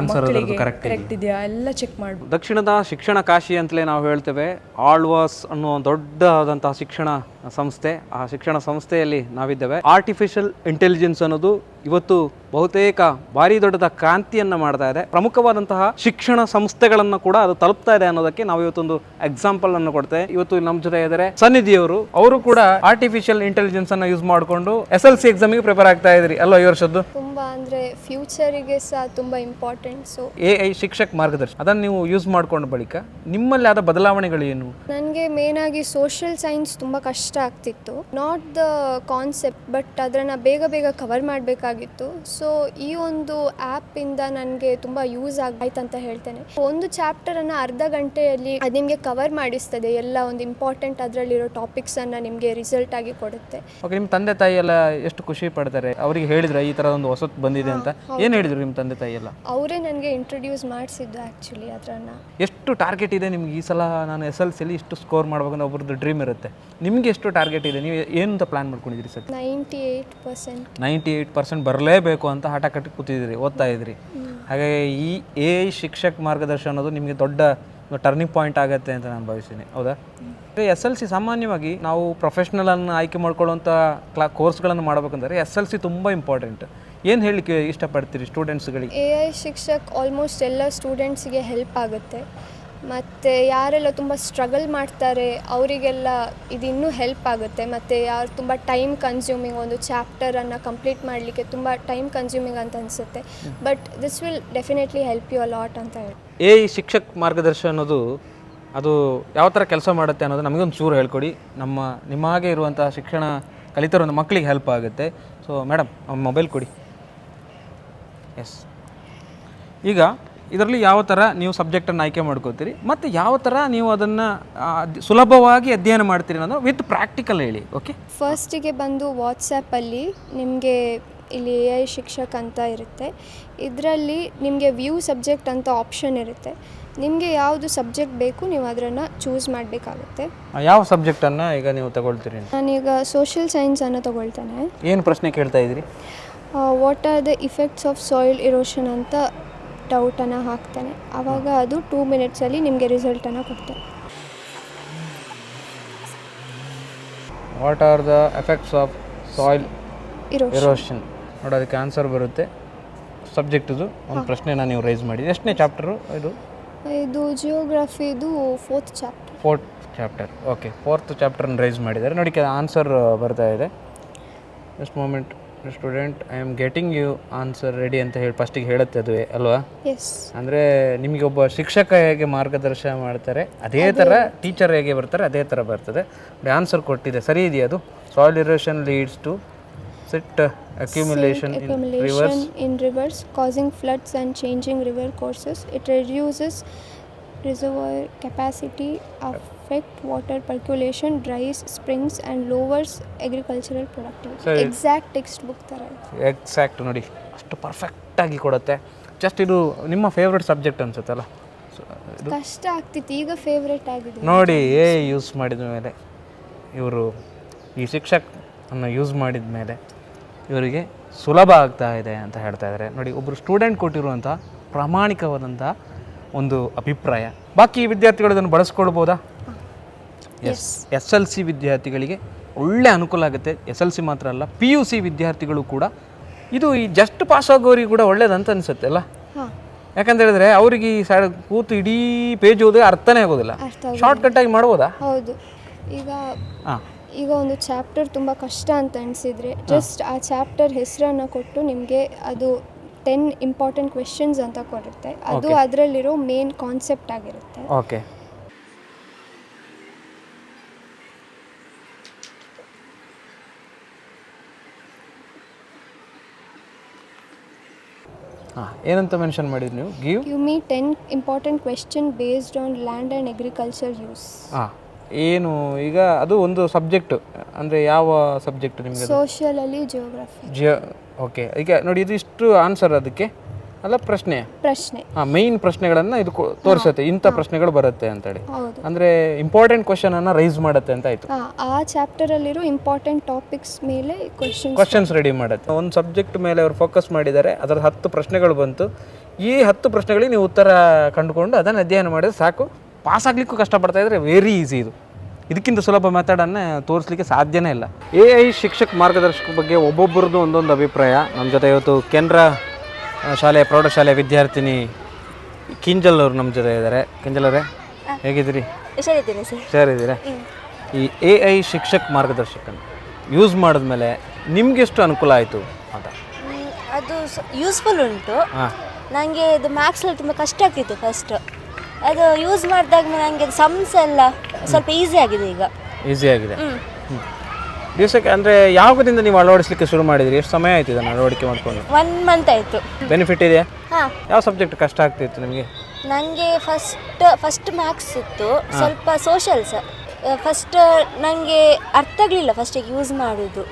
ಮಕ್ಕಳಿಗೆ ಕರೆಕ್ಟ್ ಇದೆಯಾ ಎಲ್ಲ ಚೆಕ್ ಮಾಡ್ಬೋದು. ದಕ್ಷಿಣದ ಶಿಕ್ಷಣ ಕಾಶಿ ಅಂತಲೇ ನಾವು ಹೇಳ್ತೇವೆ. ಆಳ್ವಾಸ್ ಅನ್ನೋ ದೊಡ್ಡದಾದಂತಹ ಶಿಕ್ಷಣ ಸಂಸ್ಥೆ, ಆ ಶಿಕ್ಷಣ ಸಂಸ್ಥೆಯಲ್ಲಿ ನಾವಿದ್ದೇವೆ. ಆರ್ಟಿಫಿಷಿಯಲ್ ಇಂಟೆಲಿಜೆನ್ಸ್ ಅನ್ನೋದು ಇವತ್ತು ಬಹುತೇಕ ಭಾರಿ ದೊಡ್ಡದ ಕ್ರಾಂತಿಯನ್ನು ಮಾಡ್ತಾ ಇದೆ. ಪ್ರಮುಖವಾದಂತಹ ಶಿಕ್ಷಣ ಸಂಸ್ಥೆಗಳನ್ನು ಕೂಡ ಅದು ತಲುಪ್ತಾ ಇದೆ ಅನ್ನೋದಕ್ಕೆ ನಾವು ಇವತ್ತೊಂದು ಎಕ್ಸಾಂಪಲ್ ಅನ್ನು ಕೊಡ್ತೇವೆ. ಇವತ್ತು ನಮ್ಮ ಜೊತೆ ಇದ್ದಾರೆ ಸನ್ನಿಧಿಯವರು. ಅವರು ಕೂಡ ಆರ್ಟಿಫಿಷಿಯಲ್ ಇಂಟೆಲಿಜೆನ್ಸ್ ಅನ್ನು ಯೂಸ್ ಮಾಡಿಕೊಂಡು SLC ಎಕ್ಸಾಮಿಗೆ ಪ್ರಿಪೇರ್ ಆಗ್ತಾ ಇದ್ರಿ ಅಲ್ವಾ? ಈ ವರ್ಷದ್ದು ತುಂಬ ಅಂದರೆ ಫ್ಯೂಚರಿಗೆ ಸಹ ತುಂಬ ಇಂಪಾರ್ಟೆಂಟ್. ಸೊ AI ಶಿಕ್ಷಕ್ ಮಾರ್ಗದರ್ಶನ ಅದನ್ನು ನೀವು ಯೂಸ್ ಮಾಡ್ಕೊಂಡ ಬಳಿಕ ನಿಮ್ಮಲ್ಲಿ ಆದ ಬದಲಾವಣೆಗಳೇನು? ನನಗೆ ಮೇನಾಗಿ ಸೋಷಿಯಲ್ ಸೈನ್ಸ್ ತುಂಬ ಕಷ್ಟ ಆಗ್ತಿತ್ತು. ನಾಟ್ ದ ಕಾನ್ಸೆಪ್ಟ್, ಬಟ್ ಅದನ್ನು ಬೇಗ ಬೇಗ ಕವರ್ ಮಾಡಬೇಕಾಗಿತ್ತು. ಸೊ ಈ ಒಂದು ಆ್ಯಪಿಂದ ನನಗೆ ತುಂಬ ಯೂಸ್ ಆಯ್ತು ಅಂತ ಹೇಳ್ತೇನೆ. ಒಂದು ಚಾಪ್ಟರನ್ನು ಅರ್ಧ ಗಂಟೆಯಲ್ಲಿ ಅದು ನಿಮಗೆ ಕವರ್ ಮಾಡಿಸ್ತದೆ. ಎಲ್ಲ ಒಂದು ಇಂಪಾರ್ಟೆಂಟ್ ಅದರಲ್ಲಿರೋ ಟಾಪಿಕ್ಸನ್ನು ನಿಮಗೆ ರಿಸಲ್ಟ್ ಆಗಿ ಕೊಡುತ್ತೆ. ಓಕೆ, ನಿಮ್ಮ ತಂದೆ ತಾಯಿ ಎಲ್ಲ ಎಷ್ಟು ಖುಷಿ ಪಡ್ತಾರೆ? ಅವರಿಗೆ ಹೇಳಿದ್ರೆ ಈ ಥರ ಒಂದು ಹೊಸತು ಬಂದಿದೆ ಅಂತ ಏನು ಹೇಳಿದ್ರು ನಿಮ್ಮ ತಂದೆ ತಾಯಿ ಎಲ್ಲ? ಅವರೇ ನನಗೆ ಇಂಟ್ರೊಡ್ಯೂಸ್ ಮಾಡಿಸಿದ್ದು ಆ್ಯಕ್ಚುಲಿ ಅದನ್ನು. ಎಷ್ಟು ಟಾರ್ಗೆಟ್ ಇದೆ ನಿಮ್ಗೆ ಈ ಸಲ? ನಾನು SLCಯಲ್ಲಿ ಇಷ್ಟು ಸ್ಕೋರ್ ಮಾಡ್ಬೇಕಂತ ಒಬ್ರದ್ದು ಡ್ರೀಮ್ ಇರುತ್ತೆ. ನಿಮಗೆ ಎಷ್ಟು ಟಾರ್ಗೆಟ್ ಇದೆ? ನೀವು ಏನಂತ ಪ್ಲಾನ್ ಮಾಡ್ಕೊಂಡಿದ್ದೀರಿ ಸರ್? 98%. 98% ಬರಲೇಬೇಕು ಅಂತ ಹಠ ಕಟ್ಟಿ ಕೂತಿದ್ದೀರಿ, ಓದ್ತಾ ಇದ್ರಿ. ಹಾಗಾಗಿ ಈ AI ಶಿಕ್ಷಕ್ ಮಾರ್ಗದರ್ಶನ ಅನ್ನೋದು ನಿಮಗೆ ದೊಡ್ಡ ಟರ್ನಿಂಗ್ ಪಾಯಿಂಟ್ ಆಗುತ್ತೆ ಅಂತ ನಾನು ಭಾವಿಸ್ತೀನಿ. ಹೌದಾ? SLC ಸಾಮಾನ್ಯವಾಗಿ ನಾವು ಪ್ರೊಫೆಷ್ನಲನ್ನು ಆಯ್ಕೆ ಮಾಡ್ಕೊಳ್ಳುವಂಥ ಕೋರ್ಸ್ಗಳನ್ನು ಮಾಡಬೇಕಂದ್ರೆ SLC ತುಂಬ ಇಂಪಾರ್ಟೆಂಟ್. ಏನು ಹೇಳಲಿಕ್ಕೆ ಇಷ್ಟಪಡ್ತೀರಿ ಸ್ಟೂಡೆಂಟ್ಸ್ಗಳಿಗೆ? AI ಶಿಕ್ಷಕ್ ಆಲ್ಮೋಸ್ಟ್ ಎಲ್ಲ ಸ್ಟೂಡೆಂಟ್ಸಿಗೆ ಹೆಲ್ಪ್ ಆಗುತ್ತೆ. ಮತ್ತು ಯಾರೆಲ್ಲ ತುಂಬ ಸ್ಟ್ರಗಲ್ ಮಾಡ್ತಾರೆ ಅವರಿಗೆಲ್ಲ ಇದು ಇನ್ನೂ ಹೆಲ್ಪ್ ಆಗುತ್ತೆ. ಮತ್ತು ಯಾರು ತುಂಬ ಟೈಮ್ ಕನ್ಸ್ಯೂಮಿಂಗ್, ಒಂದು ಚಾಪ್ಟರನ್ನು ಕಂಪ್ಲೀಟ್ ಮಾಡಲಿಕ್ಕೆ ತುಂಬ ಟೈಮ್ ಕನ್ಸ್ಯೂಮಿಂಗ್ ಅಂತ ಅನಿಸುತ್ತೆ. But this will definitely help you a lot ಅಂತ ಹೇಳಿ. AI ಶಿಕ್ಷಕ್ ಮಾರ್ಗದರ್ಶನ ಅನ್ನೋದು ಅದು ಯಾವ ಥರ ಕೆಲಸ ಮಾಡುತ್ತೆ ಅನ್ನೋದು ನಮಗೊಂದು ಚೂರು ಹೇಳ್ಕೊಡಿ. ನಿಮ್ಮ ಹಾಗೆ ಇರುವಂಥ ಶಿಕ್ಷಣ ಕಲಿತಿರೋ ಮಕ್ಕಳಿಗೆ ಹೆಲ್ಪ್ ಆಗುತ್ತೆ. ಸೊ ಮೇಡಮ್ ಮೊಬೈಲ್ ಕೊಡಿ. ಎಸ್, ಈಗ ಇದರಲ್ಲಿ ಯಾವ ಥರ ನೀವು ಸಬ್ಜೆಕ್ಟನ್ನು ಆಯ್ಕೆ ಮಾಡ್ಕೋತೀರಿ ಮತ್ತು ಯಾವ ಥರ ನೀವು ಅದನ್ನು ಸುಲಭವಾಗಿ ಅಧ್ಯಯನ ಮಾಡ್ತೀರಿ ಅನ್ನೋದು ವಿತ್ ಪ್ರಾಕ್ಟಿಕಲ್ ಹೇಳಿ. ಓಕೆ, ಫಸ್ಟಿಗೆ ಬಂದು ವಾಟ್ಸಪ್ಪಲ್ಲಿ ನಿಮಗೆ ಇಲ್ಲಿ AI ಶಿಕ್ಷಕ್ ಅಂತ ಇರುತ್ತೆ. ಇದರಲ್ಲಿ ನಿಮಗೆ ವ್ಯೂ ಸಬ್ಜೆಕ್ಟ್ ಅಂತ ಆಪ್ಷನ್ ಇರುತ್ತೆ. ನಿಮಗೆ ಯಾವುದು ಸಬ್ಜೆಕ್ಟ್ ಬೇಕು ನೀವು ಅದನ್ನು ಚೂಸ್ ಮಾಡಬೇಕಾಗುತ್ತೆ. ಯಾವ ಸಬ್ಜೆಕ್ಟನ್ನು ಈಗ ನೀವು ತಗೊಳ್ತೀರಿ? ನಾನೀಗ ಸೋಷಿಯಲ್ ಸೈನ್ಸನ್ನು ತಗೊಳ್ತೇನೆ. ಏನು ಪ್ರಶ್ನೆ ಕೇಳ್ತಾ ಇದ್ದೀರಿ? What are the effects of soil erosion ಅಂತ ಡೌಟನ್ನು ಹಾಕ್ತೇನೆ. ಆವಾಗ ಅದು 2 ಮಿನಿಟ್ಸಲ್ಲಿ ನಿಮಗೆ ರಿಸಲ್ಟನ್ನು ಕೊಡ್ತೇನೆ. What are the effects of soil erosion erosion ನೋಡಿ, ಅದಕ್ಕೆ ಆನ್ಸರ್ ಬರುತ್ತೆ. ಸಬ್ಜೆಕ್ಟದು ಒಂದು ಪ್ರಶ್ನೆನ ನೀವು ರೈಸ್ ಮಾಡಿದ್ರಿ. ಎಷ್ಟನೇ ಚಾಪ್ಟರು ಇದು? ಇದು ಜಿಯೋಗ್ರಫಿದು 4th chapter. 4th chapter. Okay, 4th ಚಾಪ್ಟರ್ನ ರೈಸ್ ಮಾಡಿದ್ದಾರೆ ನೋಡಿ. ಆನ್ಸರ್ ಬರ್ತಾ ಇದೆ. Just moment student, I am getting you answer ready ಅಂತ ಹೇಳಿ ಫಸ್ಟಿಗೆ ಹೇಳುತ್ತೆ ಅದುವೇ ಅಲ್ವಾ? ಎಸ್. ಅಂದರೆ ನಿಮಗೆ ಒಬ್ಬ ಶಿಕ್ಷಕ ಹೇಗೆ ಮಾರ್ಗದರ್ಶನ ಮಾಡ್ತಾರೆ ಅದೇ ಥರ ಟೀಚರ್ ಹೇಗೆ ಬರ್ತಾರೆ ಅದೇ ಥರ ಬರ್ತದೆ. ಆನ್ಸರ್ ಕೊಟ್ಟಿದೆ, ಸರಿ ಇದೆಯಾ ಅದು? Soil erosion leads to silt accumulation in rivers causing floods and changing river courses. It reduces reservoir capacity, affect water percolation, dries springs and lowers agricultural productivity. Exact textbook ಥರ ಇದೆ. ಎಕ್ಸಾಕ್ಟ್ ನೋಡಿ, ಅಷ್ಟು ಪರ್ಫೆಕ್ಟಾಗಿ ಕೊಡುತ್ತೆ. ಜಸ್ಟ್ ಇದು ನಿಮ್ಮ ಫೇವ್ರೆಟ್ ಸಬ್ಜೆಕ್ಟ್ ಅನ್ಸುತ್ತಲ್ಲ? ಕಷ್ಟ ಆಗ್ತಿತ್ತು, ಈಗ ಫೇವ್ರೇಟ್ ಆಗಿದೆ ನೋಡಿ. ಯೂಸ್ ಮಾಡಿದ ಮೇಲೆ ಇವರು ಈ ಶಿಕ್ಷಕನ್ನು ಯೂಸ್ ಮಾಡಿದ ಮೇಲೆ ಇವರಿಗೆ ಸುಲಭ ಆಗ್ತಾ ಇದೆ ಅಂತ ಹೇಳ್ತಾ ಇದ್ದಾರೆ ನೋಡಿ. ಒಬ್ಬರು ಸ್ಟೂಡೆಂಟ್ ಕೊಟ್ಟಿರುವಂಥ ಪ್ರಾಮಾಣಿಕವಾದಂಥ ಒಂದು ಅಭಿಪ್ರಾಯ. ಬಾಕಿ ವಿದ್ಯಾರ್ಥಿಗಳು ಇದನ್ನು ಬಳಸ್ಕೊಳ್ಬೋದಾ? SLC ವಿದ್ಯಾರ್ಥಿಗಳಿಗೆ ಒಳ್ಳೆ ಅನುಕೂಲ ಆಗುತ್ತೆ. SLC ಮಾತ್ರ ಅಲ್ಲ, PUC ವಿದ್ಯಾರ್ಥಿಗಳು ಕೂಡ ಇದು ಈ ಜಸ್ಟ್ ಪಾಸ್ ಆಗೋರಿಗೆ ಕೂಡ ಒಳ್ಳೇದಂತ ಅನಿಸುತ್ತೆ ಅಲ್ಲ? ಯಾಕಂತ ಹೇಳಿದ್ರೆ ಅವರಿಗೆ ಈ ಸೈಡ್ ಕೂತು ಇಡೀ ಪೇಜ್ ಓದಿದ್ರೆ ಅರ್ಥನೇ ಆಗೋದಿಲ್ಲ. ಶಾರ್ಟ್ಕಟ್ಟಾಗಿ ಮಾಡ್ಬೋದಾ? ಹೌದು. ಈಗ ಒಂದು ಚಾಪ್ಟರ್ ತುಂಬ ಕಷ್ಟ ಅಂತ ಅನಿಸಿದರೆ ಜಸ್ಟ್ ಆ ಚಾಪ್ಟರ್ ಹೆಸರನ್ನು ಕೊಟ್ಟು ನಿಮಗೆ ಅದು 10 ಇಂಪಾರ್ಟೆಂಟ್ ಕ್ವೆಶನ್ಸ್ ಅಂತ ಕೊಡುತ್ತೆ. ಅದು ಅದರಲ್ಲಿರೋ ಮೇನ್ ಕಾನ್ಸೆಪ್ಟ್ ಆಗಿರುತ್ತೆ. ಓಕೆ, ಏನಂತ ಮೆನ್ಷನ್ ಮಾಡಿದ್ರಿ ನೀವು? Give me 10 important question based on land and agriculture use. ಏನು ಈಗ ಅದು ಒಂದು ಸಬ್ಜೆಕ್ಟ್ ಅಂದರೆ ಯಾವ ಸಬ್ಜೆಕ್ಟ್ ನಿಮಗೆ? ಸೋಷಿಯಲಲ್ಲಿ ಜಿಯೋಗ್ರಫಿ. ಓಕೆ, ಈಗ ನೋಡಿ ಇದು ಇಷ್ಟು ಆನ್ಸರ್ ಅದಕ್ಕೆ ಅಲ್ಲ ಪ್ರಶ್ನೆ ಮೇಯ್ನ್ ಪ್ರಶ್ನೆಗಳನ್ನು ಇದು ತೋರಿಸುತ್ತೆ. ಇಂಥ ಪ್ರಶ್ನೆಗಳು ಬರುತ್ತೆ ಅಂತೇಳಿ, ಅಂದರೆ ಇಂಪಾರ್ಟೆಂಟ್ ಕ್ವಶನನ್ನು ರೈಸ್ ಮಾಡುತ್ತೆ ಅಂತ ಆಯಿತು. ಆ ಚಾಪ್ಟರಲ್ಲಿರೋ ಇಂಪಾರ್ಟೆಂಟ್ ಟಾಪಿಕ್ಸ್ ಮೇಲೆ ಕ್ವಶನ್ಸ್ ರೆಡಿ ಮಾಡುತ್ತೆ. ಒಂದು ಸಬ್ಜೆಕ್ಟ್ ಮೇಲೆ ಅವರು ಫೋಕಸ್ ಮಾಡಿದ್ದಾರೆ, ಅದರ 10 ಪ್ರಶ್ನೆಗಳು ಬಂತು. ಈ 10 ಪ್ರಶ್ನೆಗಳಿಗೆ ನೀವು ಉತ್ತರ ಕಂಡುಕೊಂಡು ಅದನ್ನು ಅಧ್ಯಯನ ಮಾಡಿದ್ರೆ ಸಾಕು. ಪಾಸ್ ಆಗಲಿಕ್ಕೂ ಕಷ್ಟಪಡ್ತಾ ಇದ್ದರೆ ವೆರಿ ಈಸಿ. ಇದಕ್ಕಿಂತ ಸುಲಭ ಮೆಥಡನ್ನು ತೋರಿಸಲಿಕ್ಕೆ ಸಾಧ್ಯನೇ ಇಲ್ಲ. AI ಶಿಕ್ಷಕ ಮಾರ್ಗದರ್ಶಕ ಬಗ್ಗೆ ಒಬ್ಬೊಬ್ಬರದ್ದು ಒಂದೊಂದು ಅಭಿಪ್ರಾಯ. ನಮ್ಮ ಜೊತೆ ಇವತ್ತು ಕೆನರಾ ಶಾಲೆಯ ಪ್ರೌಢಶಾಲೆಯ ವಿದ್ಯಾರ್ಥಿನಿ ಕಿಂಜಲ್ ಅವರು ನಮ್ಮ ಜೊತೆ ಇದ್ದಾರೆ. ಕಿಂಜಲ್ ಅವರೇ, ಹೇಗಿದ್ದೀರಿ? ಹುಷಾರಿದ್ದೀರಾ? ಈ AI ಶಿಕ್ಷಕ ಮಾರ್ಗದರ್ಶಕನ ಯೂಸ್ ಮಾಡಿದ್ಮೇಲೆ ನಿಮಗೆಷ್ಟು ಅನುಕೂಲ ಆಯಿತು ಅಂತ? ಅದು ಯೂಸ್ಫುಲ್ ಉಂಟು. ನನಗೆ ಇದು ಮ್ಯಾಥ್ಸಲ್ಲಿ ತುಂಬ ಕಷ್ಟ ಆಗ್ತಿತ್ತು ಫಸ್ಟ್. ಅದು ಯೂಸ್ ಮಾಡಿದಾಗ ನನಗೆ ಸಮ್ಸ್ ಎಲ್ಲ ಸ್ವಲ್ಪ ಈಸಿ ಆಗಿದೆ. ಈಗ ಈಸಿ ಆಗಿದೆ. ದಿವಸಕ್ಕೆ ಅಂದರೆ ಯಾವಾಗದಿಂದ ನೀವು ಅಳವಡಿಸಲಿಕ್ಕೆ ಶುರು ಮಾಡಿದ್ರಿ? ಎಷ್ಟು ಸಮಯ ಆಯ್ತು ಇದನ್ನು ಅಳವಡಿಕೆ ಮಾಡ್ಕೊಂಡು? 1 ಮಂತ್ ಆಯಿತು. ಬೆನಿಫಿಟ್ ಇದೆಯಾ? ಯಾವ ಸಬ್ಜೆಕ್ಟ್ ಕಷ್ಟ ಆಗ್ತಿತ್ತು ನಿಮಗೆ? ನನಗೆ ಫಸ್ಟ್ ಮ್ಯಾಥ್ಸ್ ಇತ್ತು, ಸ್ವಲ್ಪ ಸೋಷಲ್ಸ್. ಫಸ್ಟ್ ನನಗೆ ಅರ್ಥ ಆಗಲಿಲ್ಲ ಫಸ್ಟಿಗೆ ಯೂಸ್ ಮಾಡೋದು.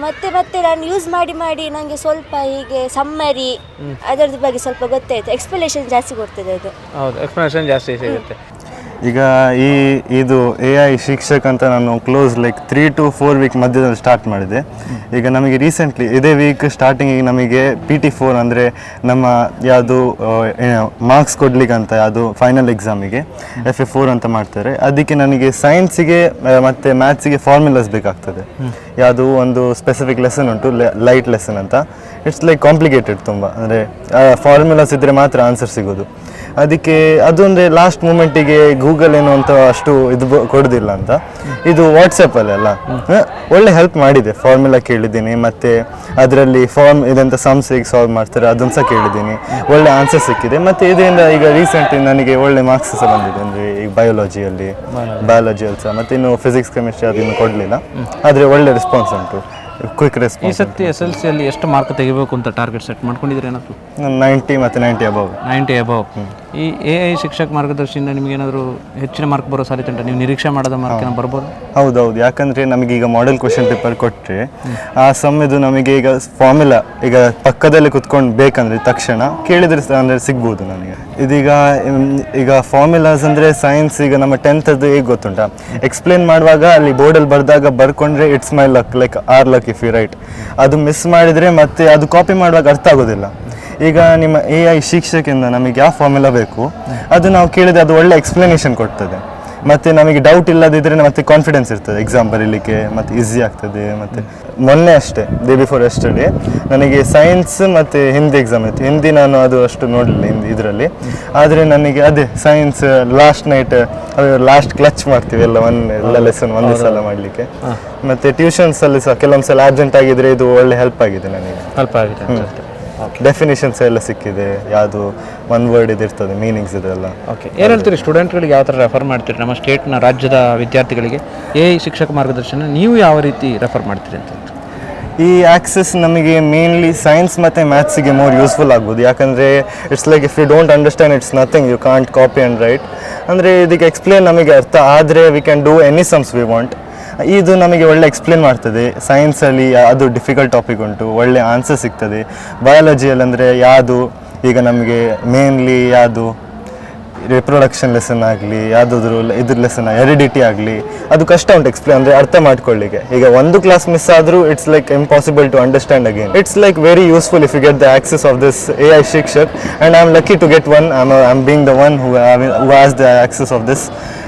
ಮತ್ತೆ ನಾನು ಯೂಸ್ ಮಾಡಿ ನನಗೆ ಸ್ವಲ್ಪ ಹೀಗೆ ಸಮ್ಮರಿ ಅದರದ್ದು ಬಗ್ಗೆ ಸ್ವಲ್ಪ ಗೊತ್ತಾಯಿತು. ಎಕ್ಸ್ಪ್ಲನೇಷನ್ ಜಾಸ್ತಿ ಕೊಡ್ತದೆ ಅದು. ಹೌದು, ಎಕ್ಸ್ಪ್ಲನೇಷನ್ ಜಾಸ್ತಿ ಸಿಗುತ್ತೆ. ಈಗ ಇದು AI ಶಿಕ್ಷಕ ಅಂತ ನಾನು ಕ್ಲೋಸ್ ಲೈಕ್ 3 to 4 ವೀಕ್ ಮಧ್ಯದಲ್ಲಿ ಸ್ಟಾರ್ಟ್ ಮಾಡಿದೆ. ಈಗ ನಮಗೆ ರೀಸೆಂಟ್ಲಿ ಇದೇ ವೀಕ್ ಸ್ಟಾರ್ಟಿಂಗಿಗೆ ನಮಗೆ PT4 ಅಂದರೆ ನಮ್ಮ ಯಾವುದು ಮಾರ್ಕ್ಸ್ ಕೊಡ್ಲಿಕ್ಕೆ ಅಂತ ಅದು ಫೈನಲ್ ಎಕ್ಸಾಮಿಗೆ FA4 ಅಂತ ಮಾಡ್ತಾರೆ. ಅದಕ್ಕೆ ನನಗೆ ಸೈನ್ಸಿಗೆ ಮತ್ತು ಮ್ಯಾಥ್ಸಿಗೆ ಫಾರ್ಮುಲಾಸ್ ಬೇಕಾಗ್ತದೆ. ಯಾವುದು ಒಂದು ಸ್ಪೆಸಿಫಿಕ್ ಲೆಸನ್ ಉಂಟು, ಲೈಟ್ ಲೆಸನ್ ಅಂತ. ಇಟ್ಸ್ ಲೈಕ್ ಕಾಂಪ್ಲಿಕೇಟೆಡ್ ತುಂಬ, ಅಂದರೆ ಫಾರ್ಮುಲಾಸ್ ಇದ್ದರೆ ಮಾತ್ರ ಆನ್ಸರ್ ಸಿಗೋದು. ಅದಕ್ಕೆ ಅದು ಅಂದರೆ ಲಾಸ್ಟ್ ಮೂಮೆಂಟಿಗೆ ಗೂಗಲ್ ಏನೋ ಅಂತ ಅಷ್ಟು ಇದು ಕೊಡೋದಿಲ್ಲ ಅಂತ ಇದು ವಾಟ್ಸಪ್ಪಲ್ಲೆಲ್ಲ ಒಳ್ಳೆ ಹೆಲ್ಪ್ ಮಾಡಿದೆ. ಫಾರ್ಮುಲಾ ಕೇಳಿದ್ದೀನಿ, ಮತ್ತು ಅದರಲ್ಲಿ ಇದಂತ ಸಮ್ಸ್ ಹೇಗೆ ಸಾಲ್ವ್ ಮಾಡ್ತಾರೆ ಅದನ್ನು ಸಹ ಕೇಳಿದ್ದೀನಿ. ಒಳ್ಳೆ ಆನ್ಸರ್ ಸಿಕ್ಕಿದೆ. ಮತ್ತು ಇದರಿಂದ ಈಗ ರೀಸೆಂಟ್ಲಿ ನನಗೆ ಒಳ್ಳೆ ಮಾರ್ಕ್ಸ್ ಸಹ ಬಂದಿದೆ. ಅಂದರೆ ಈಗ ಬಯಾಲಜಿಯಲ್ಲಿ ಸಹ, ಮತ್ತು ಇನ್ನು ಫಿಸಿಕ್ಸ್ ಕೆಮಿಸ್ಟ್ರಿ ಅದಿನ್ನು ಕೊಡಲಿಲ್ಲ, ಆದರೆ ಒಳ್ಳೆ ರೆಸ್ಪಾನ್ಸ್ ಉಂಟು. ಕ್ವಿಕ್ ಈ ರೆಸ್ಪಾನ್ಸ್. ಸತಿ SLCಯಲ್ಲಿ ಎಷ್ಟು ಮಾರ್ಕ್ ತೆಗಿಬೇಕು ಅಂತ ಟಾರ್ಗೆಟ್ ಸೆಟ್ ಮಾಡ್ಕೊಂಡಿದ್ರೆ ಏನಾದರೂ? 90 ಮತ್ತು 90 ಅಬವ್. 90 ಅಬವ್. ಈ AI ಶಿಕ್ಷಕ ಮಾರ್ಗದರ್ಶಿಯಿಂದ ನಿಮಗೇನಾದರೂ ಹೆಚ್ಚಿನ ಮಾರ್ಕ್ ಬರೋ ಸಾಧ್ಯತೆ ಉಂಟು? ನೀವು ನಿರೀಕ್ಷೆ ಮಾಡೋದ ಮಾರ್ಕ್ ಏನೋ ಬರ್ಬೋದು? ಹೌದೌದು, ಯಾಕಂದರೆ ನಮಗೀಗ ಮಾಡೆಲ್ ಕ್ವಶನ್ ಪೇಪರ್ ಕೊಟ್ಟರೆ ಆ ಸಮಯದ್ದು ನಮಗೆ ಈಗ ಫಾರ್ಮುಲಾ ಈಗ ಪಕ್ಕದಲ್ಲಿ ಕುತ್ಕೊಂಡು ಬೇಕಂದರೆ ತಕ್ಷಣ ಕೇಳಿದರೆ ಅಂದರೆ ಸಿಗ್ಬೋದು ನನಗೆ. ಇದೀಗ ಈಗ ಫಾರ್ಮುಲಾಸ್ ಅಂದರೆ ಸೈನ್ಸ್ ಈಗ ನಮ್ಮ 10th ಹೇಗೆ ಗೊತ್ತುಂಟಾ, ಎಕ್ಸ್ಪ್ಲೇನ್ ಮಾಡುವಾಗ ಅಲ್ಲಿ ಬೋರ್ಡಲ್ಲಿ ಬರೆದಾಗ ಬರ್ಕೊಂಡ್ರೆ it's my luck, like our luck if you write. ಅದು ಮಿಸ್ ಮಾಡಿದರೆ ಮತ್ತೆ ಅದು ಕಾಪಿ ಮಾಡುವಾಗ ಅರ್ಥ ಆಗೋದಿಲ್ಲ. ಈಗ ನಿಮ್ಮ AI ಶಿಕ್ಷಕಿಂದ ನಮಗೆ ಯಾವ ಫಾರ್ಮುಲಾ ಬೇಕು ಅದು ನಾವು ಕೇಳಿದರೆ ಅದು ಒಳ್ಳೆ ಎಕ್ಸ್ಪ್ಲನೇಷನ್ ಕೊಡ್ತದೆ. ಮತ್ತು ನಮಗೆ ಡೌಟ್ ಇಲ್ಲದಿದ್ದರೆ ಮತ್ತೆ ಕಾನ್ಫಿಡೆನ್ಸ್ ಇರ್ತದೆ ಎಕ್ಸಾಮ್ ಬರೀಲಿಕ್ಕೆ, ಮತ್ತು ಈಸಿ ಆಗ್ತದೆ. ಮತ್ತು ಮೊನ್ನೆ ಅಷ್ಟೇ ಡೇ ಬಿಫೋರ್ ಎಸ್ಟರ್ಡೇ ನನಗೆ ಸೈನ್ಸ್ ಮತ್ತು ಹಿಂದಿ ಎಕ್ಸಾಮ್ ಇತ್ತು. ಹಿಂದಿ ನಾನು ಅದು ಅಷ್ಟು ನೋಡಲಿಲ್ಲ ಇದರಲ್ಲಿ, ಆದರೆ ನನಗೆ ಅದೇ ಸೈನ್ಸ್ ಲಾಸ್ಟ್ ನೈಟ್ ಅದು ಲಾಸ್ಟ್ ಕ್ಲಚ್ ಮಾಡ್ತೀವಿ ಎಲ್ಲ ಲೆಸನ್ ಒಂದೇ ಸಲ ಮಾಡಲಿಕ್ಕೆ. ಮತ್ತು ಟ್ಯೂಷನ್ಸಲ್ಲಿ ಸಹ ಕೆಲವೊಂದು ಸಲ ಅರ್ಜೆಂಟ್ ಆಗಿದ್ರೆ ಇದು ಒಳ್ಳೆ ಹೆಲ್ಪ್ ಆಗಿದೆ ನನಗೆ. ಹೆಲ್ಪ್ ಆಗಿದೆ. ಡೆಫಿನೇಷನ್ಸ್ ಎಲ್ಲ ಸಿಕ್ಕಿದೆ, ಯಾವುದು ಒನ್ ವರ್ಡ್ ಇದಿರ್ತದೆ ಮೀನಿಂಗ್ಸ್ ಇದೆಲ್ಲ. ಓಕೆ, ಏನು ಹೇಳ್ತೀರಿ ಸ್ಟೂಡೆಂಟ್ಗಳಿಗೆ ಯಾವ ಥರ ರೆಫರ್ ಮಾಡ್ತೀರಿ? ನಮ್ಮ ಸ್ಟೇಟ್ನ ರಾಜ್ಯದ ವಿದ್ಯಾರ್ಥಿಗಳಿಗೆ AI ಶಿಕ್ಷಕ ಮಾರ್ಗದರ್ಶನ ನೀವು ಯಾವ ರೀತಿ ರೆಫರ್ ಮಾಡ್ತೀರಿ ಅಂತ? ಈ ಆಕ್ಸೆಸ್ ನಮಗೆ ಮೇನ್ಲಿ ಸೈನ್ಸ್ ಮತ್ತು ಮ್ಯಾಥ್ಸಿಗೆ ಮೋರ್ ಯೂಸ್ಫುಲ್ ಆಗ್ಬೋದು. ಯಾಕಂದರೆ it's like if you don't understand it's nothing, you can't copy and write. ಅಂದರೆ ಇದಕ್ಕೆ ಎಕ್ಸ್ಪ್ಲೇನ್ ನಮಗೆ ಅರ್ಥ ಆದರೆ we can do any sums we want. ಇದು ನಮಗೆ ಒಳ್ಳೆ ಎಕ್ಸ್ಪ್ಲೇನ್ ಮಾಡ್ತದೆ. ಸೈನ್ಸಲ್ಲಿ ಅದು ಡಿಫಿಕಲ್ಟ್ ಟಾಪಿಕ್ ಉಂಟು, ಒಳ್ಳೆ ಆನ್ಸರ್ ಸಿಗ್ತದೆ. ಬಯಾಲಜಿಯಲ್ಲಿ ಅಂದರೆ ಯಾವುದು ಈಗ ನಮಗೆ ಮೇನ್ಲಿ ಯಾವುದು ರಿಪ್ರೊಡಕ್ಷನ್ ಲೆಸನ್ ಆಗಲಿ, ಯಾವುದಾದ್ರೂ ಇದ್ರ ಲೆಸನ್ ಹೆರಿಡಿಟಿ ಆಗಲಿ, ಅದು ಕಷ್ಟ ಉಂಟು ಎಕ್ಸ್ಪ್ಲೇನ್ ಅಂದರೆ ಅರ್ಥ ಮಾಡ್ಕೊಳ್ಳಿಕ್ಕೆ. ಈಗ ಒಂದು ಕ್ಲಾಸ್ ಮಿಸ್ ಆದರೂ it's like impossible to understand again. It's like very useful if you get the access of this AI Shikshak, and I am lucky to get one. I am being the one who has the access of this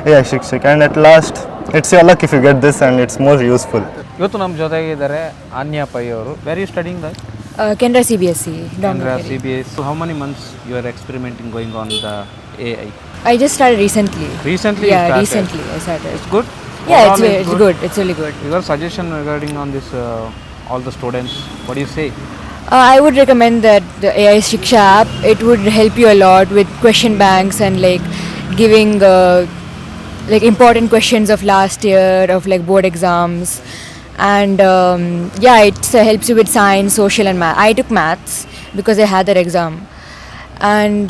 AI Shikshak, and at last it's your luck if you get this and it's more useful. ಇವತ್ತು ನಮ್ಮ ಜೊತೆಗಿದ್ದಾರೆ ಆನ್ಯಾ ಪೈ ಅವರು. Very studying the Canara CBSE. Canara CBSE. So how many months you are experimenting going on the AI? I just started recently. Recently? Yeah, you started. recently I started. It's good? Yeah, Overall it's good. It's really good. Your suggestion regarding on this, all the students, what do you say? I would recommend that the AI Shiksha app. It would help you a lot with question banks and like giving like important questions of last year of like board exams, and yeah, it helps you with science, social and math. I took maths because I had that exam, and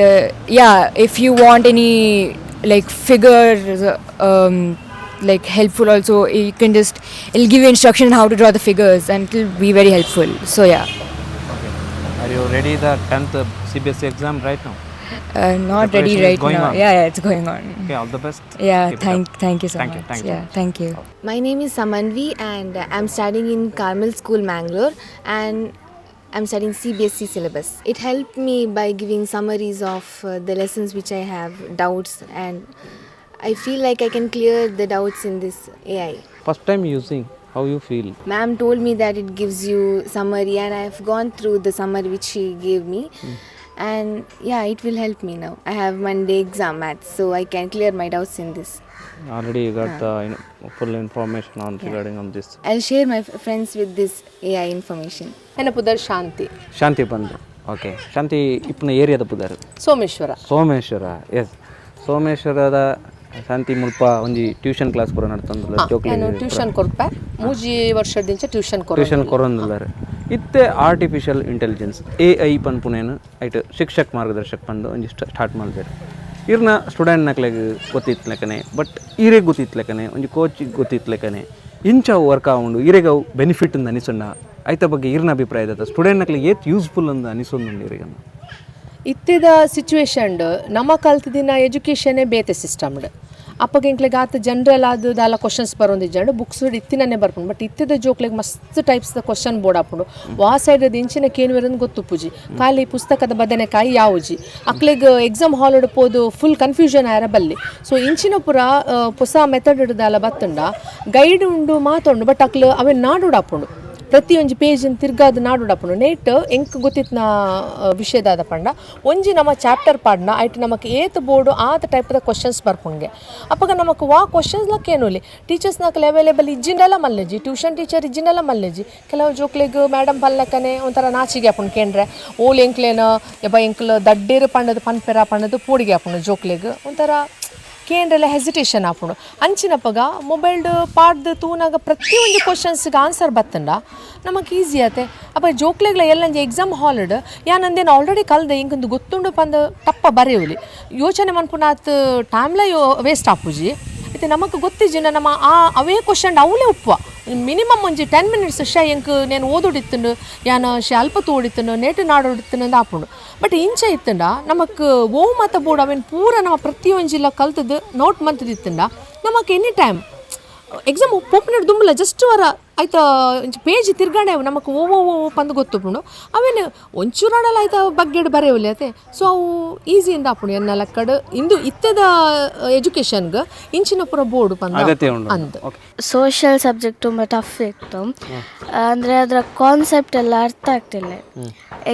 yeah, if you want any like figures like helpful also, you can just, it'll give you instruction how to draw the figures and it'll be very helpful. So yeah. Are you ready the 10th CBSE exam right now? Not ready right now. On. Yeah, it's going on. Okay, all the best. Yeah, Keep it up. thank you so Thank you, much. thank you. Yeah, thank you. My name is Samanvi and I'm studying in Carmel School, Mangalore, and I'm studying CBSE syllabus. It helped me by giving summaries of the lessons which I have doubts, and I feel like I can clear the doubts in this AI. First time using, how you feel? Ma'am told me that it gives you summary, and I've gone through the summary which she gave me. And yeah, it will help me now. I have Monday exam maths, so I can clear my doubts in this. Already you got the full information on regarding on this. I'll share my friends with this AI information. ನನ್ನ ಪುದರ್ ಶಾಂತಿ, ಶಾಂತಿ ಬಂದು. ಓಕೆ, ಶಾಂತಿ ಇಪ್ಪನ ಏರಿಯಾದ ಪುದರ್ ಸೋಮೇಶ್ವರ. ಸೋಮೇಶ್ವರ, ಎಸ್. ಸೋಮೇಶ್ವರದ ಶಾಂತಿ ಮುಲ್ಪ ಒಂಜಿ ಟ್ಯೂಷನ್ ಕ್ಲಾಸ್ ಪೂರ ನಡ್ತಂದುಲ್ಲ ಜೋಕ್ಲಿ. ನಾನು ಟ್ಯೂಷನ್ ಕೊರ್ಪೆ ಮೂಜಿ ವರ್ಷದಿಂದ ಟ್ಯೂಷನ್ ಕೊರೊಂದುಲ್ಲಾರೆ. ಇತ್ತೆ ಆರ್ಟಿಫಿಷಿಯಲ್ ಇಂಟೆಲಿಜೆನ್ಸ್ AI ಪನ್ಪುನೇನು ಐಟ್ ಶಿಕ್ಷಕ್ ಮಾರ್ಗದರ್ಶಕ್ ಬಂದು ಒಂಜಿ ಸ್ಟಾರ್ಟ್ ಮಾಡ್ತಾರೆ. ಇರ್ನ ಸ್ಟೂಡೆಂಟ್ ನಕ್ಲೆಗ್ ಗೊತ್ತಿತ್ಲೆಕ್ಕನೆ, ಬಟ್ ಈರೆಗೆ ಗೊತ್ತಿತ್ಲೆಕ್ಕನೆ, ಒಂಜಿ ಕೋಚಿಗೆ ಗೊತ್ತಿತ್ಲೆಕ್ಕನೆ ಇಂಚವು ವರ್ಕ್ ಆಗೊಂಡು ಈರೆಗೆ ಅವು ಬೆನಿಫಿಟ್ ಅಂದು ಅನಿಸೊಂಡ ಐತ ಬಗ್ಗೆ ಇರ್ನ ಅಭಿಪ್ರಾಯ ಇದ್ದದ ಸ್ಟೂಡೆಂಟ್ ನಕ್ಲೆಗ್ ಏತ್ ಯೂಸ್ಫುಲ್ ಅಂದು ಅನಿಸೊಂದು ಈರಿಗೆ ಇತ್ತಿದ ಸಿಚುವೇಶನ್ ನಮ್ಮ ಕಲ್ತ ದಿನ ಎಜುಕೇಷನ್ನೇ ಬೇತೆ ಸಿಸ್ಟಮ್ಡ್ ಅಪ್ಪಗೆ ಇಂಕ್ಲೆಗೆ ಆತ ಜನರಲ್ ಆದಲ್ಲ ಕ್ವಶನ್ಸ್ ಬರೋಂದಿಜ್ಜಂಡು ಬುಕ್ಸ್ ಇತ್ತಿನೇ ಬರ್ಪುಂಡು. ಬಟ್ ಇತ್ತಿದ ಜೋಕ್ಲೆಗೆ ಮಸ್ತ್ ಟೈಪ್ಸ್ ದ ಕ್ವಶನ್ ಬೋರ್ಡ್ ಹಾಕೊಂಡು ವಾ ಸೈಡ್ ಇಂಚಿನ ಕೇನ್ವರನ್ನು ಗೊತ್ತುಪ್ಪುಜಿ ಖಾಲಿ ಪುಸ್ತಕದ ಬದನೆಕಾಯಿ ಯಾವುಜಿ ಅಕ್ಲೆಗೆ ಎಕ್ಸಾಮ್ ಹಾಲ್ ಹಿಡ್ಪೋದು ಫುಲ್ ಕನ್ಫ್ಯೂಷನ್ ಆರ ಬಲ್ಲಿ. ಸೊ ಇಂಚಿನ ಪುರ ಹೊಸ ಮೆಥಡ್ ಹಿಡ್ದಲ್ಲ ಬತ್ತುಂಡ ಗೈಡ್ ಉಂಡು ಮಾತುಂಡು, ಬಟ್ ಅಕ್ಲು ಅವೇ ನಾಡು ಹಾಕೊಂಡು ಪ್ರತಿಯೊಂದು ಪೇಜನ್ನು ತಿರ್ಗಾದ ನಾಡುಡಪ್ಪನು ನೆಟ್ ಎಂಕ್ ಗೊತ್ತಿತ್ನ ವಿಷಯದಾದ ಪಂಡ ಒಂಜಿ ನಮ್ಮ ಚಾಪ್ಟರ್ ಪಾಡ್ನ ಐಟ್ ನಮಗೆ ಏತ್ ಬೋರ್ಡು ಆತ ಟೈಪ್ದ ಕ್ವಶನ್ಸ್ ಬರ್ಪುಂಗೆ ಅಪ್ಪಗ ನಮಗೆ ವಾ ಕ್ವಶನ್ಸ್ಲಕ್ಕೆ ಏನೂಲಿ ಟೀಚರ್ಸ್ ನಾಕಲ್ಲಿ ಅವೈಲೇಬಲ್ ಇಜ್ಜಿಂಡೆಲ್ಲ ಮಲ್ಲೆಜಿ, ಟ್ಯೂಷನ್ ಟೀಚರ್ ಇಜ್ಜಿಂಡೆಲ್ಲ ಮಲ್ಲೆಜಿ. ಕೆಲವು ಜೋಕ್ಲೆಗ್ ಮೇಡಮ್ ಪಲ್ಲಕ್ಕನೆ ಒಂಥರ ನಾಚಿಗೆ ಹಾಪುಂಡು ಕೇಂದ್ರೆ ಓಲ್ ಎಂಕ್ಲೇನ ಯಬ್ಬ ಎಂಕ್ಲು ದಡ್ಡೇರು ಪಂಡದು ಪನ್ಪೆರ ಪಂಡದು ಪೂಡಿಗೆ ಹಾಪುಂಡು ಜೋಕ್ಲೆಗ್ ಒಂಥರ ಕೇಂದ್ರೆಲ್ಲ ಹೆಸಿಟೇಷನ್ ಆಪುಂಡು ಅಂಚಿನಪ್ಪಗ ಮೊಬೈಲ್ಡ್ ಪಾಡ್ದು ತೂನಾಗ ಪ್ರತಿಯೊಂದು ಕ್ವಶನ್ಸ್ಗೆ ಆನ್ಸರ್ ಬತ್ತಂಡ ನಮಗೆ ಈಸಿ ಆತೆ ಅಪ್ಪ ಜೋಕ್ಲೆಗ್ಲ ಎಲ್ಲಂಜೆ ಎಕ್ಸಾಮ್ ಹಾಲ್ಡ್ ಯಾನಂದೇನು ಆಲ್ರೆಡಿ ಕಲ್ದೆ ಇಂಕೊಂದು ಗೊತ್ತುಂಡು ಪಂದು ತಪ್ಪ ಬರೆಯುಲಿ ಯೋಚನೆ ಮನ್ಪುನಾತ್ ಟೈಮ್ಲ ವೇಸ್ಟ್ ಆಪುಜಿ అయితే ನಮಗೆ ಗೊತ್ತಿಜ್ಜಿನ ನಮ್ಮ ಅವೇ ಕ್ವಶನ್ ಅವಲೇ ಉಪ್ಪುವ ಮಿನಿಮಮ್ ಒಂಜಿ 10 minutes ಎಂಕ್ నేను ಓದೋಡಿತ್ತುಂಡು ಯಾನು ಅಲ್ಪ ತೋಡಿತ್ತುಂಡು ನೇಟು ನಾಡೋಡಿತ್ತುಂಡು ಅಂದು ಆಪುಂಡು ಬಟ್ ಇಂಚ ಇತ್ತಂಡ ನಮಕ್ ಓ ಮಾತ ಬೋರ್ಡ್ ಅವೇನು ಪೂರ ನಮ್ಮ ಪ್ರತಿಯೊಂಜಿಲ್ಲ ಕಲ್ತದ್ದು ನೋಟ್ ಮಂತದಿತ್ತಂಡ ನಮಕ್ ಎನಿ ಟೈಮ್ ಎಕ್ಸಾಮ್ ಪೋಪಿನ ದುಂಬಲ ಜಸ್ಟ್ ವರ ಆಯ್ತಾ ಪೇಜ್ ತಿರ್ಗಾಣೆ ನಮಕ್ ಓ ಪಂದು ಗೊತ್ತುಪುಂಡು ಅವೇನು ಒಂಚೂರಾಡಲ್ಲ ಆಯ್ತಾ ಬಗ್ಗೆಡ್ ಬರೆಯವಲಿ ಆಯ್ತೆ ಸೊ ಅವು ಈಸಿಯಿಂದ ಆಪುಂಡು ಎನ್ನೆಲ್ಲ ಕಡೆ ಇಂದು ಇತ್ತದ ಎಜುಕೇಷನ್ಗೆ ಇಂಚಿನ ಪುರ ಬೋರ್ಡ್ ಅಗತ್ಯ ಪಂದ ಉಂಟು. ಅಂದ್ ಸೋಷಿಯಲ್ ಸಬ್ಜೆಕ್ಟ್ ತುಂಬ ಟಫ್ ಇತ್ತು ಅಂದರೆ ಅದರ ಕಾನ್ಸೆಪ್ಟ್ ಎಲ್ಲ ಅರ್ಥ ಆಗ್ತಿಲ್ಲ.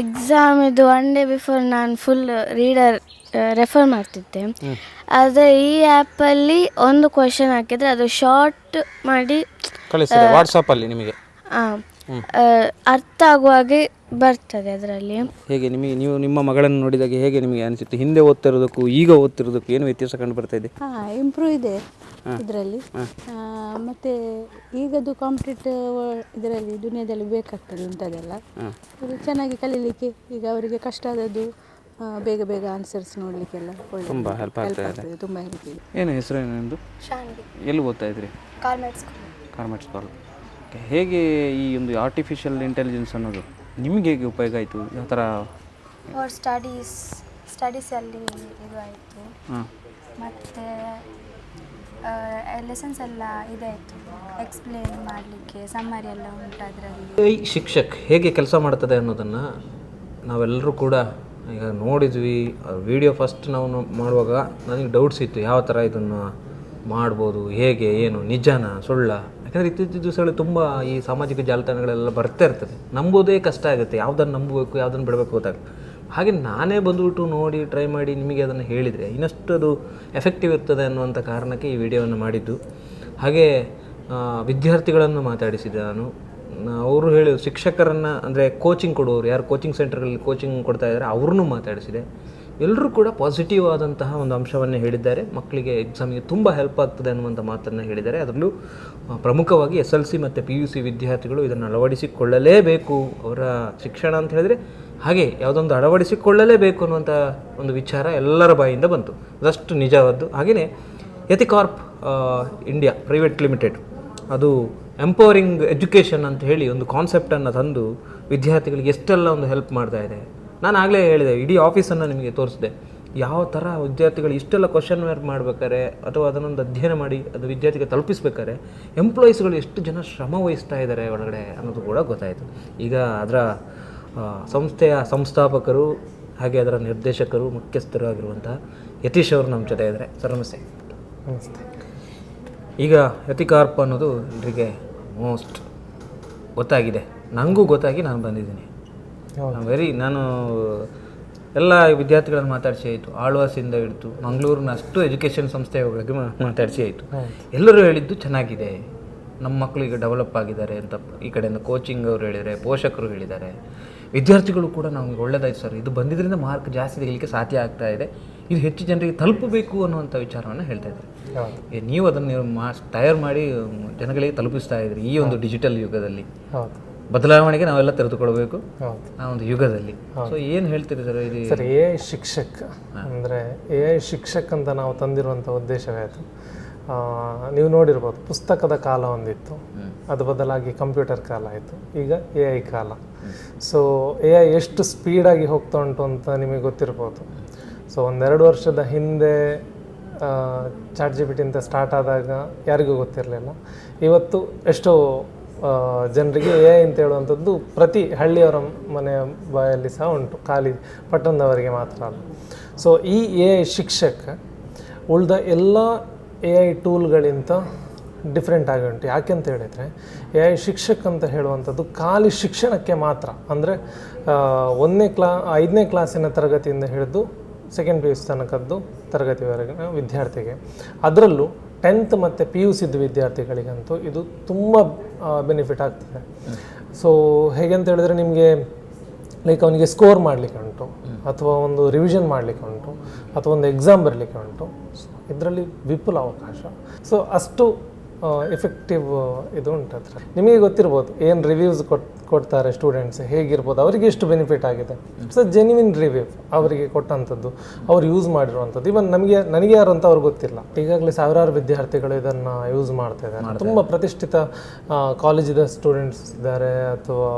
ಎಕ್ಸಾಮ್ ಇದು 1 day ಬಿಫೋರ್ ನಾನು ಫುಲ್ ರೀಡರ್ ರೆಫರ್ ಮಾಡ್ತಿದ್ದೆ. ಆದರೆ ಈ ಆ್ಯಪಲ್ಲಿ ಒಂದು ಕ್ವಶನ್ ಹಾಕಿದರೆ ಅದು ಶಾರ್ಟ್ ಮಾಡಿ ಕಳಿಸ್ತದೆ ವಾಟ್ಸಪ್ಪಲ್ಲಿ ನಿಮಗೆ. ಅರ್ಥ ಆಗುವಾಗೆ ಬರ್ತದೆ ಅದರಲ್ಲಿ. ಹೇಗೆ ನಿಮಗೆ ನೀವು ನಿಮ್ಮ ಮಗಳನ್ನು ನೋಡಿದಾಗ ಹೇಗೆ ನಿಮಗೆ ಅನಿಸುತ್ತೆ? ಹಿಂದೆ ಓದ್ತಿರೋದಕ್ಕೂ ಈಗ ಓದ್ತಿರೋದಕ್ಕೂ ಏನು ವ್ಯತ್ಯಾಸ ಕಂಡು ಬರ್ತಾ ಇದೆ? ಇಂಪ್ರೂವ್ ಇದೆ ಇದರಲ್ಲಿ. ಮತ್ತು ಈಗದು ಕಾಂಪಿಟೇಟಿವ್ ಇದರಲ್ಲಿ ದುನಿಯಾದಲ್ಲಿ ಬೇಕಾಗ್ತದೆ ಇಂಥದ್ದೆಲ್ಲ. ಅದು ಚೆನ್ನಾಗಿ ಕಲೀಲಿಕ್ಕೆ ಈಗ ಅವರಿಗೆ ಕಷ್ಟ ಆದದ್ದು ಬೇಗ ಬೇಗ ಆನ್ಸರ್ಸ್ ನೋಡಲಿಕ್ಕೆಲ್ಲ ಒಳ್ಳೆ ತುಂಬ ಹೆಲ್ಪ್ ಆಗ್ತದೆ. ತುಂಬ ಹೆಲ್ಪ್ ಇದೆ. ಏನು ಹೆಸರು ಏನು ನಿಮ್ಮದು? ಎಲ್ಲಿ ಓದ್ತಾ ಇದ್ರಿ? ಕಾರ್ಮೆಟ್ ಸ್ಕೂಲ್. ಹೇಗೆ ಈ ಒಂದು ಆರ್ಟಿಫಿಷಿಯಲ್ ಇಂಟೆಲಿಜೆನ್ಸ್ ಅನ್ನೋದು ನಿಮಗೆ ಹೇಗೆ ಉಪಯೋಗ ಆಯಿತು? ಯಾವ ಥರ? ಫಾರ್ ಸ್ಟಡೀಸಲ್ಲಿ ಇದು ಆಯಿತು. ಮತ್ತು ಲೆಸನ್ಸ್ ಎಲ್ಲ ಇದಾಯಿತು ಎಕ್ಸ್ಪ್ಲೇನ್ ಮಾಡಲಿಕ್ಕೆ, ಸಮ್ಮರಿ ಎಲ್ಲ ಉಂಟು ಅದರಲ್ಲಿ. ಈ ಶಿಕ್ಷಕ್ ಹೇಗೆ ಕೆಲಸ ಮಾಡ್ತದೆ ಅನ್ನೋದನ್ನು ನಾವೆಲ್ಲರೂ ಕೂಡ ಈಗ ನೋಡಿದ್ವಿ. ವಿಡಿಯೋ ಫಸ್ಟ್ ನಾವು ಮಾಡುವಾಗ ನನಗೆ ಡೌಟ್ಸ್ ಇತ್ತು, ಯಾವ ಥರ ಇದನ್ನು ಮಾಡ್ಬೋದು, ಹೇಗೆ, ಏನು, ನಿಜಾನ ಸುಳ್ಳ. ಯಾಕಂದರೆ ಇತ್ತೀಚಿನ ದಿವಸಗಳಲ್ಲಿ ತುಂಬ ಈ ಸಾಮಾಜಿಕ ಜಾಲತಾಣಗಳೆಲ್ಲ ಬರ್ತಾ ಇರ್ತದೆ. ನಂಬೋದೇ ಕಷ್ಟ ಆಗುತ್ತೆ, ಯಾವುದನ್ನು ನಂಬಬೇಕು ಯಾವುದನ್ನು ಬಿಡಬೇಕು ಗೊತ್ತಾಗುತ್ತೆ. ಹಾಗೆ ನಾನೇ ಬಂದುಬಿಟ್ಟು ನೋಡಿ ಟ್ರೈ ಮಾಡಿ ನಿಮಗೆ ಅದನ್ನು ಹೇಳಿದರೆ ಇನ್ನಷ್ಟು ಅದು ಎಫೆಕ್ಟಿವ್ ಇರ್ತದೆ ಅನ್ನುವಂಥ ಕಾರಣಕ್ಕೆ ಈ ವಿಡಿಯೋವನ್ನು ಮಾಡಿದ್ದು. ಹಾಗೆ ವಿದ್ಯಾರ್ಥಿಗಳನ್ನು ಮಾತಾಡಿಸಿದೆ ನಾನು. ಅವರು ಹೇಳಿ ಶಿಕ್ಷಕರನ್ನು ಅಂದರೆ ಕೋಚಿಂಗ್ ಕೊಡುವವರು ಯಾರು ಕೋಚಿಂಗ್ ಸೆಂಟರ್ಗಳಲ್ಲಿ ಕೋಚಿಂಗ್ ಕೊಡ್ತಾ ಇದ್ದಾರೆ ಅವ್ರನ್ನೂ ಮಾತಾಡಿಸಿದೆ. ಎಲ್ಲರೂ ಕೂಡ ಪಾಸಿಟಿವ್ ಆದಂತಹ ಒಂದು ಅಂಶವನ್ನೇ ಹೇಳಿದ್ದಾರೆ. ಮಕ್ಕಳಿಗೆ ಎಕ್ಸಾಮಿಗೆ ತುಂಬ ಹೆಲ್ಪ್ ಆಗ್ತದೆ ಅನ್ನುವಂಥ ಮಾತನ್ನು ಹೇಳಿದ್ದಾರೆ. ಅದರಲ್ಲೂ ಪ್ರಮುಖವಾಗಿ SLC ಮತ್ತು PUC ವಿದ್ಯಾರ್ಥಿಗಳು ಇದನ್ನು ಅಳವಡಿಸಿಕೊಳ್ಳಲೇಬೇಕು. ಅವರ ಶಿಕ್ಷಣ ಅಂತ ಹೇಳಿದರೆ ಹಾಗೆ ಯಾವುದೊಂದು ಅಳವಡಿಸಿಕೊಳ್ಳಲೇಬೇಕು ಅನ್ನುವಂಥ ಒಂದು ವಿಚಾರ ಎಲ್ಲರ ಬಾಯಿಂದ ಬಂತು. ಅದಷ್ಟು ನಿಜವಾದ್ದು. ಹಾಗೆಯೇ ಎಥಿಕಾರ್ಪ್ ಇಂಡಿಯಾ ಪ್ರೈವೇಟ್ ಲಿಮಿಟೆಡ್ ಅದು ಎಂಪವರಿಂಗ್ ಎಜುಕೇಷನ್ ಅಂತ ಹೇಳಿ ಒಂದು ಕಾನ್ಸೆಪ್ಟನ್ನು ತಂದು ವಿದ್ಯಾರ್ಥಿಗಳಿಗೆ ಎಷ್ಟೆಲ್ಲ ಒಂದು ಹೆಲ್ಪ್ ಮಾಡ್ತಾ ಇದೆ. ನಾನು ಆಗಲೇ ಹೇಳಿದೆ, ಇಡೀ ಆಫೀಸನ್ನು ನಿಮಗೆ ತೋರಿಸಿದೆ. ಯಾವ ಥರ ವಿದ್ಯಾರ್ಥಿಗಳು ಇಷ್ಟೆಲ್ಲ ಕ್ವಶನ್ ವರ್ಕ್ ಮಾಡ್ಬೇಕಾರೆ ಅಥವಾ ಅದನ್ನೊಂದು ಅಧ್ಯಯನ ಮಾಡಿ ಅದು ವಿದ್ಯಾರ್ಥಿಗೆ ತಲುಪಿಸ್ಬೇಕಾದ್ರೆ ಎಂಪ್ಲಾಯೀಸ್ಗಳು ಎಷ್ಟು ಜನ ಶ್ರಮ ವಹಿಸ್ತಾ ಇದ್ದಾರೆ ಒಳಗಡೆ ಅನ್ನೋದು ಕೂಡ ಗೊತ್ತಾಯಿತು. ಈಗ ಅದರ ಸಂಸ್ಥೆಯ ಸಂಸ್ಥಾಪಕರು ಹಾಗೆ ಅದರ ನಿರ್ದೇಶಕರು ಮುಖ್ಯಸ್ಥರು ಆಗಿರುವಂತಹ ಯತೀಶ್ ಅವರು ನಮ್ಮ ಜೊತೆ ಇದ್ದಾರೆ. ಸರ್ ನಮಸ್ತೆ. ನಮಸ್ತೆ. ಈಗ ಎಥಿಕಾರ್ಪ್ ಅನ್ನೋದು ಎಲ್ಲರಿಗೆ ಮೋಸ್ಟ್ ಗೊತ್ತಾಗಿದೆ, ನನಗೂ ಗೊತ್ತಾಗಿ ನಾನು ಬಂದಿದ್ದೀನಿ. ನಾನು ಎಲ್ಲ ವಿದ್ಯಾರ್ಥಿಗಳನ್ನು ಮಾತಾಡಿಸಿ ಆಯಿತು, ಆಳ್ವಾಸಿಂದ ಹಿಡಿದು ಮಂಗಳೂರಿನ ಅಷ್ಟು ಎಜುಕೇಷನ್ ಸಂಸ್ಥೆಗಳಿಗೆ ಮಾತಾಡಿಸಿ ಆಯಿತು. ಎಲ್ಲರೂ ಹೇಳಿದ್ದು ಚೆನ್ನಾಗಿದೆ, ನಮ್ಮ ಮಕ್ಕಳು ಈಗ ಡೆವಲಪ್ ಆಗಿದ್ದಾರೆ ಅಂತ. ಈ ಕಡೆಯಿಂದ ಕೋಚಿಂಗ್ ಅವರು ಹೇಳಿದ್ದಾರೆ, ಪೋಷಕರು ಹೇಳಿದ್ದಾರೆ, ವಿದ್ಯಾರ್ಥಿಗಳು ಕೂಡ ನಮಗೆ ಒಳ್ಳೆಯದಾಯ್ತು ಸರ್, ಇದು ಬಂದಿದ್ದರಿಂದ ಮಾರ್ಕ್ ಜಾಸ್ತಿ ತೆಗಿಲಿಕ್ಕೆ ಸಾಧ್ಯ ಆಗ್ತಾ ಇದೆ, ಇದು ಹೆಚ್ಚು ಜನರಿಗೆ ತಲುಪಬೇಕು ಅನ್ನುವಂಥ ವಿಚಾರವನ್ನು ಹೇಳ್ತಾ ಇದ್ದಾರೆ. ನೀವು ಅದನ್ನು ತಯಾರು ಮಾಡಿ ಜನಗಳಿಗೆ ತಲುಪಿಸ್ತಾ ಇದ್ರಿ ಈ ಒಂದು ಡಿಜಿಟಲ್ ಯುಗದಲ್ಲಿ. ಬದಲಾವಣೆಗೆ ನಾವೆಲ್ಲ ತೆರೆದುಕೊಳ್ಬೇಕು ಆ ಒಂದು ಯುಗದಲ್ಲಿ. ಸೊ ಏನು ಹೇಳ್ತೀರಿ ಸರ್ ಇದು? ಸರ್, AI ಶಿಕ್ಷಕ್ ಅಂದರೆ AI ಶಿಕ್ಷಕ್ ಅಂತ ನಾವು ತಂದಿರುವಂಥ ಉದ್ದೇಶವೇ ಅದು. ನೀವು ನೋಡಿರ್ಬೋದು, ಪುಸ್ತಕದ ಕಾಲ ಒಂದಿತ್ತು, ಅದು ಬದಲಾಗಿ ಕಂಪ್ಯೂಟರ್ ಕಾಲ ಆಯಿತು, ಈಗ AI ಕಾಲ. ಸೊ AI ಎಷ್ಟು ಸ್ಪೀಡಾಗಿ ಹೋಗ್ತಾ ಉಂಟು ಅಂತ ನಿಮಗೆ ಗೊತ್ತಿರ್ಬೋದು. ಸೊ 1-2 ವರ್ಷದ ಹಿಂದೆ ChatGPT ಅಂತ ಸ್ಟಾರ್ಟ್ ಆದಾಗ ಯಾರಿಗೂ ಗೊತ್ತಿರಲಿಲ್ಲ. ಇವತ್ತು ಎಷ್ಟೋ ಜನರಿಗೆ AI ಅಂತ ಹೇಳುವಂಥದ್ದು ಪ್ರತಿ ಹಳ್ಳಿಯವರ ಮನೆಯ ಬಾಯಲ್ಲಿ ಸಹ ಉಂಟು, ಖಾಲಿ ಪಟ್ಟಣದವರಿಗೆ ಮಾತ್ರ ಅಲ್ಲ. ಸೊ ಈ AI ಶಿಕ್ಷಕ ಉಳಿದ ಎಲ್ಲ AI ಟೂಲ್ಗಳಿಂದ ಡಿಫ್ರೆಂಟ್ ಆಗಿ ಉಂಟು. ಯಾಕೆಂತ ಹೇಳಿದರೆ AI ಶಿಕ್ಷಕ ಅಂತ ಹೇಳುವಂಥದ್ದು ಖಾಲಿ ಶಿಕ್ಷಣಕ್ಕೆ ಮಾತ್ರ, ಅಂದರೆ 5ನೇ ಕ್ಲಾಸಿನ ತರಗತಿಯಿಂದ ಹಿಡಿದು 2nd PUC ತನಕದ್ದು ತರಗತಿವರೆಗಿನ ವಿದ್ಯಾರ್ಥಿಗೆ, ಅದರಲ್ಲೂ 10th ಮತ್ತು PUC ವಿದ್ಯಾರ್ಥಿಗಳಿಗಂತೂ ಇದು ತುಂಬ ಬೆನಿಫಿಟ್ ಆಗ್ತದೆ. ಸೊ ಹೇಗೆ ಅಂತ ಹೇಳಿದ್ರೆ, ನಿಮಗೆ ಲೈಕ್ ಅವನಿಗೆ ಸ್ಕೋರ್ ಮಾಡಲಿಕ್ಕೆ ಉಂಟು, ಅಥವಾ ಒಂದು ರಿವಿಷನ್ ಮಾಡಲಿಕ್ಕೆ ಉಂಟು, ಅಥವಾ ಒಂದು ಎಕ್ಸಾಮ್ ಬರಲಿಕ್ಕೆ ಉಂಟು. ಇದರಲ್ಲಿ ವಿಪುಲ ಅವಕಾಶ. ಸೊ ಅಷ್ಟು ಎಫೆಕ್ಟಿವ್ ಇದು ಉಂಟು ಹತ್ರ. ನಿಮಗೆ ಗೊತ್ತಿರ್ಬೋದು ಏನು ರಿವ್ಯೂಸ್ ಕೊಡ್ತಾರೆ ಸ್ಟೂಡೆಂಟ್ಸ್, ಹೇಗಿರ್ಬೋದು, ಅವರಿಗೆ ಎಷ್ಟು ಬೆನಿಫಿಟ್ ಆಗಿದೆ. ಸೊ ಜೆನ್ಯುವಿನ್ ರಿವ್ಯೂ ಅವರಿಗೆ ಕೊಟ್ಟಂಥದ್ದು, ಅವ್ರು ಯೂಸ್ ಮಾಡಿರುವಂಥದ್ದು. ಇವನ್ ನನಗೆ ಯಾರು ಅಂತ ಅವ್ರಿಗೆ ಗೊತ್ತಿಲ್ಲ. ಈಗಾಗಲೇ ಸಾವಿರಾರು ವಿದ್ಯಾರ್ಥಿಗಳು ಇದನ್ನು ಯೂಸ್ ಮಾಡ್ತಾ ಇದ್ದಾರೆ. ತುಂಬ ಪ್ರತಿಷ್ಠಿತ ಕಾಲೇಜಿದ ಸ್ಟೂಡೆಂಟ್ಸ್ ಇದ್ದಾರೆ, ಅಥವಾ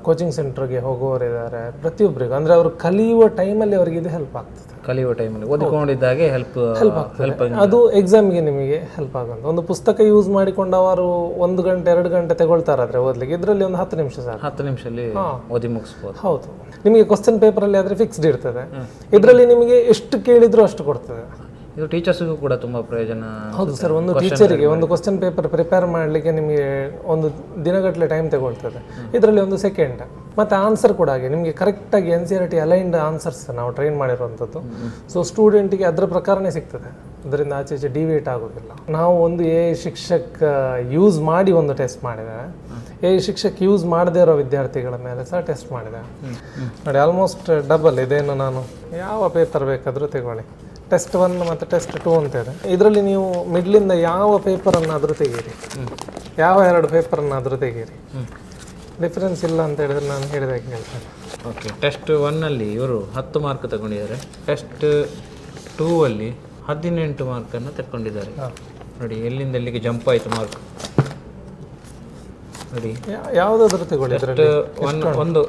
ಕೋಚಿಂಗ್ ಸೆಂಟರ್ಗೆ ಹೋಗುವವರಿದ್ದಾರೆ. ಪ್ರತಿಯೊಬ್ಬರಿಗೂ ಅಂದರೆ ಅವರು ಕಲಿಯುವ ಟೈಮಲ್ಲಿ ಅವರಿಗೆ ಇದು ಹೆಲ್ಪ್ ಆಗ್ತದೆ. ಕಲಿಯುವ ಟೈಮಲ್ಲಿ ಓದಿಕೊಂಡಿದ್ದಾಗೆ ಹೆಲ್ಪ್ ಆಗ್ತದೆ. ಅದು ಎಕ್ಸಾಮ್ಗೆ ನಿಮಗೆ ಹೆಲ್ಪ್ ಆಗುತ್ತೆ. ಒಂದು ಪುಸ್ತಕ ಯೂಸ್ ಮಾಡಿಕೊಂಡು ಅವರು 1 ಗಂಟೆ 2 ಗಂಟೆ ತಗೊಳ್ತಾರಾದ್ರೆ ಓದಲಿಕ್ಕೆ, ಇದರಲ್ಲಿ ಒಂದು 10 ನಿಮಿಷ ಸಾಕು. 10 ನಿಮಿಷದಲ್ಲಿ ಓದಿ ಮುಗಿಸ್ಬೋದು. ಹೌದು. ನಿಮಗೆ ಕ್ವಶನ್ ಪೇಪರಲ್ಲಿ ಆದರೆ ಫಿಕ್ಸ್ಡ್ ಇರ್ತದೆ, ಇದರಲ್ಲಿ ನಿಮಗೆ ಎಷ್ಟು ಕೇಳಿದ್ರು ಅಷ್ಟು ಕೊಡ್ತದೆ. ಇದು ಟೀಚರ್ಸ್ಗೂ ಕೂಡ ತುಂಬ ಪ್ರಯೋಜನ. ಹೌದು ಸರ್. ಒಂದು ಟೀಚರಿಗೆ ಒಂದು ಕ್ವಶನ್ ಪೇಪರ್ ಪ್ರಿಪೇರ್ ಮಾಡಲಿಕ್ಕೆ ನಿಮಗೆ ಒಂದು ದಿನಗಟ್ಟಲೆ ಟೈಮ್ ತಗೊಳ್ತದೆ, ಇದರಲ್ಲಿ 1 ಸೆಕೆಂಡ್. ಮತ್ತು ಆನ್ಸರ್ ಕೂಡ ಹಾಗೆ ನಿಮಗೆ ಕರೆಕ್ಟಾಗಿ NCERT ಅಲೈನ್ಡ್ ಆನ್ಸರ್ಸ್ ನಾವು ಟ್ರೈನ್ ಮಾಡಿರುವಂಥದ್ದು. ಸೊ ಸ್ಟೂಡೆಂಟಿಗೆ ಅದರ ಪ್ರಕಾರನೇ ಸಿಗ್ತದೆ, ಅದರಿಂದ ಆಚೆ ಈಚೆ ಡಿವಿಯೇಟ್ ಆಗೋದಿಲ್ಲ. ನಾವು ಒಂದು AI ಶಿಕ್ಷಕ್ ಯೂಸ್ ಮಾಡಿ ಒಂದು ಟೆಸ್ಟ್ ಮಾಡಿದ್ದೇವೆ. AI ಶಿಕ್ಷಕ್ ಯೂಸ್ ಮಾಡದೇ ಇರೋ ವಿದ್ಯಾರ್ಥಿಗಳ ಮೇಲೆ ಸಹ ಟೆಸ್ಟ್ ಮಾಡಿದ್ದೇವೆ. ನೋಡಿ, ಆಲ್ಮೋಸ್ಟ್ ಡಬಲ್. ಇದೇನು ನಾನು ಯಾವ ಪೇಪರ್ ಬೇಕಾದರೂ ತಗೊಳ್ಳಿ, ಟೆಸ್ಟ್ 1 ಮತ್ತು ಟೆಸ್ಟ್ 2 ಅಂತ ಇದೆ. ಇದರಲ್ಲಿ ನೀವು ಮಿಡ್ಲಿಂದ ಯಾವ ಪೇಪರನ್ನಾದರೂ ತೆಗೀರಿ, ಯಾವ 2 ಪೇಪರನ್ನಾದರೂ ತೆಗೀರಿ, ಡಿಫ್ರೆನ್ಸ್ ಇಲ್ಲ ಅಂತ ಹೇಳಿದ್ರೆ ನಾನು ಹೇಳಿದಾಗೆ ಹೇಳ್ತೇನೆ. ಓಕೆ. ಟೆಸ್ಟ್ 1 ಇವರು 10 ಮಾರ್ಕ್ ತಗೊಂಡಿದ್ದಾರೆ, ಟೆಸ್ಟ್ 2 18 ಮಾರ್ಕನ್ನು ತಗೊಂಡಿದ್ದಾರೆ. ನೋಡಿ, ಎಲ್ಲಿಂದ ಎಲ್ಲಿಗೆ ಜಂಪ್ ಆಯಿತು ಮಾರ್ಕ್ ನೋಡಿ. ಯಾವುದಾದ್ರೂ ತಗೊಳ್ಳಿ. ಒಂದು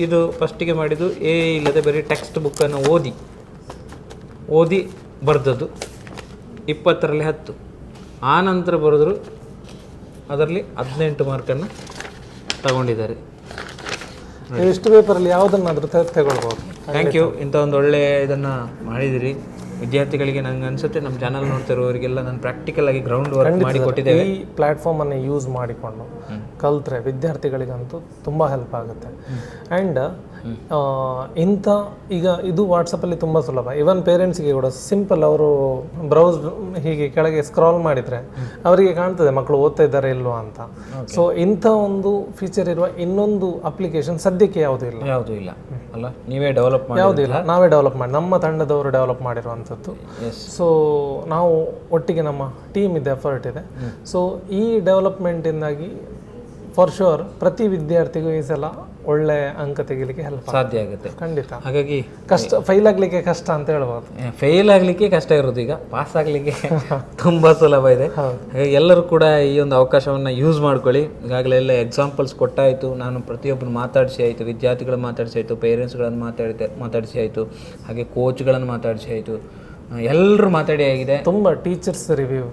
ಇದು ಫಸ್ಟಿಗೆ ಮಾಡಿದ್ದು ಇಲ್ಲದೆ ಬರೀ ಟೆಕ್ಸ್ಟ್ ಬುಕ್ಕನ್ನು ಓದಿ ಬರೆದದ್ದು 20ರಲ್ಲಿ 10. ಆ ನಂತರ ಬರೆದ್ರು ಅದರಲ್ಲಿ 18 ಮಾರ್ಕನ್ನು ತಗೊಂಡಿದ್ದಾರೆ. ಎಷ್ಟು ಪೇಪರಲ್ಲಿ ಯಾವುದನ್ನಾದರೂ ತಗೊಳ್ಬೋದು. Thank you. ಇಂಥ ಒಂದು ಒಳ್ಳೆಯ ಇದನ್ನು ಮಾಡಿದಿರಿ. ವಿದ್ಯಾರ್ಥಿಗಳಿಗೆ ನನಗೆ ಅನಿಸುತ್ತೆ, ನಮ್ಮ ಚಾನಲ್ ನೋಡ್ತಿರೋರಿಗೆಲ್ಲ ನಾನು ಪ್ರಾಕ್ಟಿಕಲ್ ಆಗಿ ಗ್ರೌಂಡ್ ವರ್ಕ್ ಮಾಡಿ ಕೊಟ್ಟಿದ್ದೇವೆ. ಈ ಪ್ಲ್ಯಾಟ್ಫಾರ್ಮನ್ನು ಯೂಸ್ ಮಾಡಿಕೊಂಡು ಕಲ್ತ್ರೆ ವಿದ್ಯಾರ್ಥಿಗಳಿಗಂತೂ ತುಂಬ ಹೆಲ್ಪ್ ಆಗುತ್ತೆ. ಆ್ಯಂಡ್ ಇಂಥ ಈಗ ಇದು ವಾಟ್ಸಪ್ಪಲ್ಲಿ ತುಂಬ ಸುಲಭ. ಇವನ್ ಪೇರೆಂಟ್ಸ್ಗೆ ಕೂಡ ಸಿಂಪಲ್. ಅವರು ಬ್ರೌಸ್ ಹೀಗೆ ಕೆಳಗೆ ಸ್ಕ್ರಾಲ್ ಮಾಡಿದರೆ ಅವರಿಗೆ ಕಾಣ್ತದೆ ಮಕ್ಕಳು ಓದ್ತಾ ಇದ್ದಾರೆ ಇಲ್ವಾ ಅಂತ. ಸೊ ಇಂಥ ಒಂದು ಫೀಚರ್ ಇರುವ ಇನ್ನೊಂದು ಅಪ್ಲಿಕೇಶನ್ ಸದ್ಯಕ್ಕೆ ಯಾವುದೂ ಇಲ್ಲ ಅಲ್ಲ, ನೀವೇ ಡೆವಲಪ್ ಮಾಡಿ? ಯಾವುದೂ ಇಲ್ಲ, ನಾವೇ ಡೆವಲಪ್ ಮಾಡಿ, ನಮ್ಮ ತಂಡದವರು ಡೆವಲಪ್ ಮಾಡಿರುವಂಥದ್ದು. ಸೊ ನಾವು ಒಟ್ಟಿಗೆ ನಮ್ಮ ಟೀಮ್ ಇದೆ, ಎಫರ್ಟ್ ಇದೆ. ಸೊ ಈ ಡೆವಲಪ್ಮೆಂಟಿಂದಾಗಿ ಫಾರ್ ಶೋರ್ ಪ್ರತಿ ವಿದ್ಯಾರ್ಥಿಗೂ ಈ ಸಲ ಒಳ್ಳೆ ಅಂಕ ತೆಗಿಲಿಕ್ಕೆ ಹೆಲ್ಪ್ ಸಾಧ್ಯ ಆಗುತ್ತೆ. ಖಂಡಿತ. ಹಾಗಾಗಿ ಫೈಲ್ ಆಗಲಿಕ್ಕೆ ಕಷ್ಟ ಅಂತ ಹೇಳ್ಬೋದು. ಫೇಲ್ ಆಗಲಿಕ್ಕೆ ಕಷ್ಟ ಇರೋದು, ಈಗ ಪಾಸ್ ಆಗಲಿಕ್ಕೆ ತುಂಬ ಸುಲಭ ಇದೆ. ಹಾಗಾಗಿ ಎಲ್ಲರೂ ಕೂಡ ಈ ಒಂದು ಅವಕಾಶವನ್ನು ಯೂಸ್ ಮಾಡ್ಕೊಳ್ಳಿ. ಈಗಾಗಲೇ ಎಲ್ಲ ಎಕ್ಸಾಂಪಲ್ಸ್ ಕೊಟ್ಟಾಯಿತು, ನಾನು ಪ್ರತಿಯೊಬ್ಬರು ಮಾತಾಡಿಸಿ ಆಯಿತು, ವಿದ್ಯಾರ್ಥಿಗಳನ್ನು ಮಾತಾಡಿಸಿ ಆಯಿತು, ಪೇರೆಂಟ್ಸ್ಗಳನ್ನು ಮಾತಾಡಿಸಿ ಆಯಿತು, ಹಾಗೆ ಕೋಚ್ಗಳನ್ನು ಮಾತಾಡಿಸಿ ಆಯಿತು, ಎಲ್ಲರೂ ಮಾತಾಡಿ ಆಗಿದೆ. ತುಂಬ ಟೀಚರ್ಸ್ ರಿವ್ಯೂ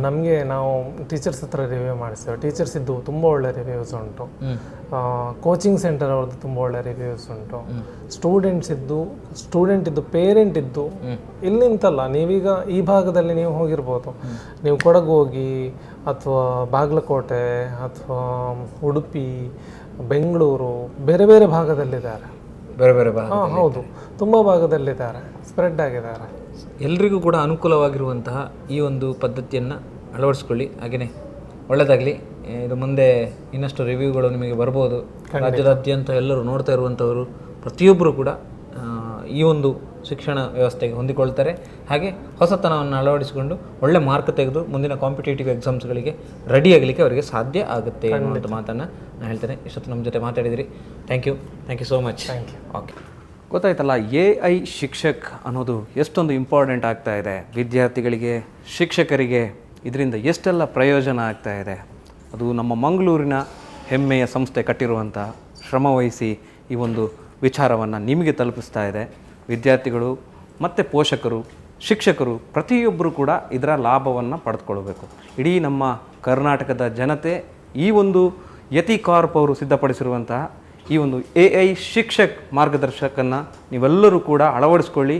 ನಮಗೆ, ನಾವು ಟೀಚರ್ಸ್ ಹತ್ರ ರಿವ್ಯೂ ಮಾಡಿಸ್ತೇವೆ. ಟೀಚರ್ಸ್ ಇದ್ದು ತುಂಬ ಒಳ್ಳೆ ರಿವ್ಯೂಸ್ ಉಂಟು. ಕೋಚಿಂಗ್ ಸೆಂಟರ್ ಅವ್ರದ್ದು ತುಂಬ ಒಳ್ಳೆ ರಿವ್ಯೂಸ್ ಉಂಟು. ಸ್ಟೂಡೆಂಟ್ ಇದ್ದು ಪೇರೆಂಟ್ ಇದ್ದು ಇಲ್ಲಿಂತಲ್ಲ, ನೀವೀಗ ಈ ಭಾಗದಲ್ಲಿ ನೀವು ಹೋಗಿರ್ಬೋದು, ನೀವು ಕೊಡಗು ಹೋಗಿ ಅಥವಾ ಬಾಗಲಕೋಟೆ ಅಥವಾ ಉಡುಪಿ, ಬೆಂಗಳೂರು, ಬೇರೆ ಬೇರೆ ಭಾಗದಲ್ಲಿದ್ದಾರೆ. ಬೇರೆ ಭಾಗ, ಹೌದು, ತುಂಬ ಭಾಗದಲ್ಲಿದ್ದಾರೆ, ಸ್ಪ್ರೆಡ್ ಆಗಿದ್ದಾರೆ. ಎಲ್ರಿಗೂ ಕೂಡ ಅನುಕೂಲವಾಗಿರುವಂತಹ ಈ ಒಂದು ಪದ್ಧತಿಯನ್ನು ಅಳವಡಿಸ್ಕೊಳ್ಳಿ. ಹಾಗೆಯೇ ಒಳ್ಳೆಯದಾಗಲಿ. ಇದು ಮುಂದೆ ಇನ್ನಷ್ಟು ರಿವ್ಯೂಗಳು ನಿಮಗೆ ಬರ್ಬೋದು. ರಾಜ್ಯದಾದ್ಯಂತ ಎಲ್ಲರೂ ನೋಡ್ತಾ ಇರುವಂಥವರು ಪ್ರತಿಯೊಬ್ಬರು ಕೂಡ ಈ ಒಂದು ಶಿಕ್ಷಣ ವ್ಯವಸ್ಥೆಗೆ ಹೊಂದಿಕೊಳ್ತಾರೆ. ಹಾಗೆ ಹೊಸತನವನ್ನು ಅಳವಡಿಸಿಕೊಂಡು ಒಳ್ಳೆ ಮಾರ್ಕ್ ತೆಗೆದು ಮುಂದಿನ ಕಾಂಪಿಟೇಟಿವ್ ಎಕ್ಸಾಮ್ಸ್ಗಳಿಗೆ ರೆಡಿ ಆಗಲಿಕ್ಕೆ ಅವರಿಗೆ ಸಾಧ್ಯ ಆಗುತ್ತೆ ಅನ್ನುವಂಥ ಮಾತನ್ನು ನಾನು ಹೇಳ್ತೇನೆ. ಇಷ್ಟೊತ್ತು ನಮ್ಮ ಜೊತೆ ಮಾತಾಡಿದಿರಿ. Thank you so much. Thank you. Okay, ಗೊತ್ತಾಯ್ತಲ್ಲ, AI ಶಿಕ್ಷಕ್ ಅನ್ನೋದು ಎಷ್ಟೊಂದು ಇಂಪಾರ್ಟೆಂಟ್ ಆಗ್ತಾ ಇದೆ ವಿದ್ಯಾರ್ಥಿಗಳಿಗೆ, ಶಿಕ್ಷಕರಿಗೆ. ಇದರಿಂದ ಎಷ್ಟೆಲ್ಲ ಪ್ರಯೋಜನ ಆಗ್ತಾ ಇದೆ. ಅದು ನಮ್ಮ ಮಂಗಳೂರಿನ ಹೆಮ್ಮೆಯ ಸಂಸ್ಥೆ ಕಟ್ಟಿರುವಂಥ ಶ್ರಮವಹಿಸಿ ಈ ಒಂದು ವಿಚಾರವನ್ನು ನಿಮಗೆ ತಲುಪಿಸ್ತಾ ಇದೆ. ವಿದ್ಯಾರ್ಥಿಗಳು ಮತ್ತು ಪೋಷಕರು, ಶಿಕ್ಷಕರು ಪ್ರತಿಯೊಬ್ಬರು ಕೂಡ ಇದರ ಲಾಭವನ್ನು ಪಡೆದುಕೊಳ್ಬೇಕು. ಇಡೀ ನಮ್ಮ ಕರ್ನಾಟಕದ ಜನತೆ ಈ ಒಂದು ಯತಿ ಕಾರ್ಪ್ ಅವರು ಸಿದ್ಧಪಡಿಸಿರುವಂತಹ ಈ ಒಂದು AI ಶಿಕ್ಷಕ್ ಮಾರ್ಗದರ್ಶಕನ್ನು ನೀವೆಲ್ಲರೂ ಕೂಡ ಅಳವಡಿಸ್ಕೊಳ್ಳಿ.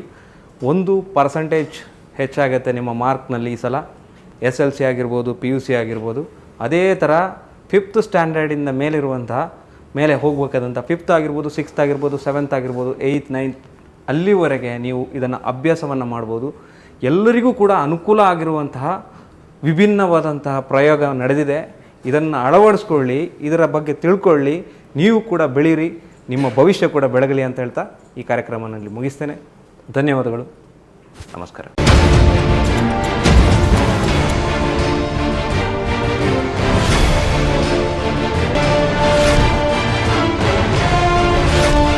1% ಹೆಚ್ಚಾಗುತ್ತೆ ನಿಮ್ಮ ಮಾರ್ಕ್ನಲ್ಲಿ ಈ ಸಲ. SLC ಆಗಿರ್ಬೋದು, PUC ಆಗಿರ್ಬೋದು. ಅದೇ ಥರ 5th ಸ್ಟ್ಯಾಂಡರ್ಡಿಂದ ಮೇಲೆ ಹೋಗಬೇಕಾದಂಥ 5th ಆಗಿರ್ಬೋದು, 6th ಆಗಿರ್ಬೋದು, 7th ಆಗಿರ್ಬೋದು, 8th 9th ಅಲ್ಲಿವರೆಗೆ ನೀವು ಇದನ್ನು ಅಭ್ಯಾಸವನ್ನು ಮಾಡ್ಬೋದು. ಎಲ್ಲರಿಗೂ ಕೂಡ ಅನುಕೂಲ ಆಗಿರುವಂತಹ ವಿಭಿನ್ನವಾದಂತಹ ಪ್ರಯೋಗ ನಡೆದಿದೆ. ಇದನ್ನು ಅಳವಡಿಸ್ಕೊಳ್ಳಿ, ಇದರ ಬಗ್ಗೆ ತಿಳ್ಕೊಳ್ಳಿ, ನೀವು ಕೂಡ ಬೆಳೀರಿ. ನಿಮ್ಮ ಭವಿಷ್ಯ ಕೂಡ ಬೆಳಗಲಿ ಅಂತ ಹೇಳ್ತಾ ಈ ಕಾರ್ಯಕ್ರಮನಲ್ಲಿ ಮುಗಿಸ್ತೇನೆ. ಧನ್ಯವಾದಗಳು. ನಮಸ್ಕಾರ.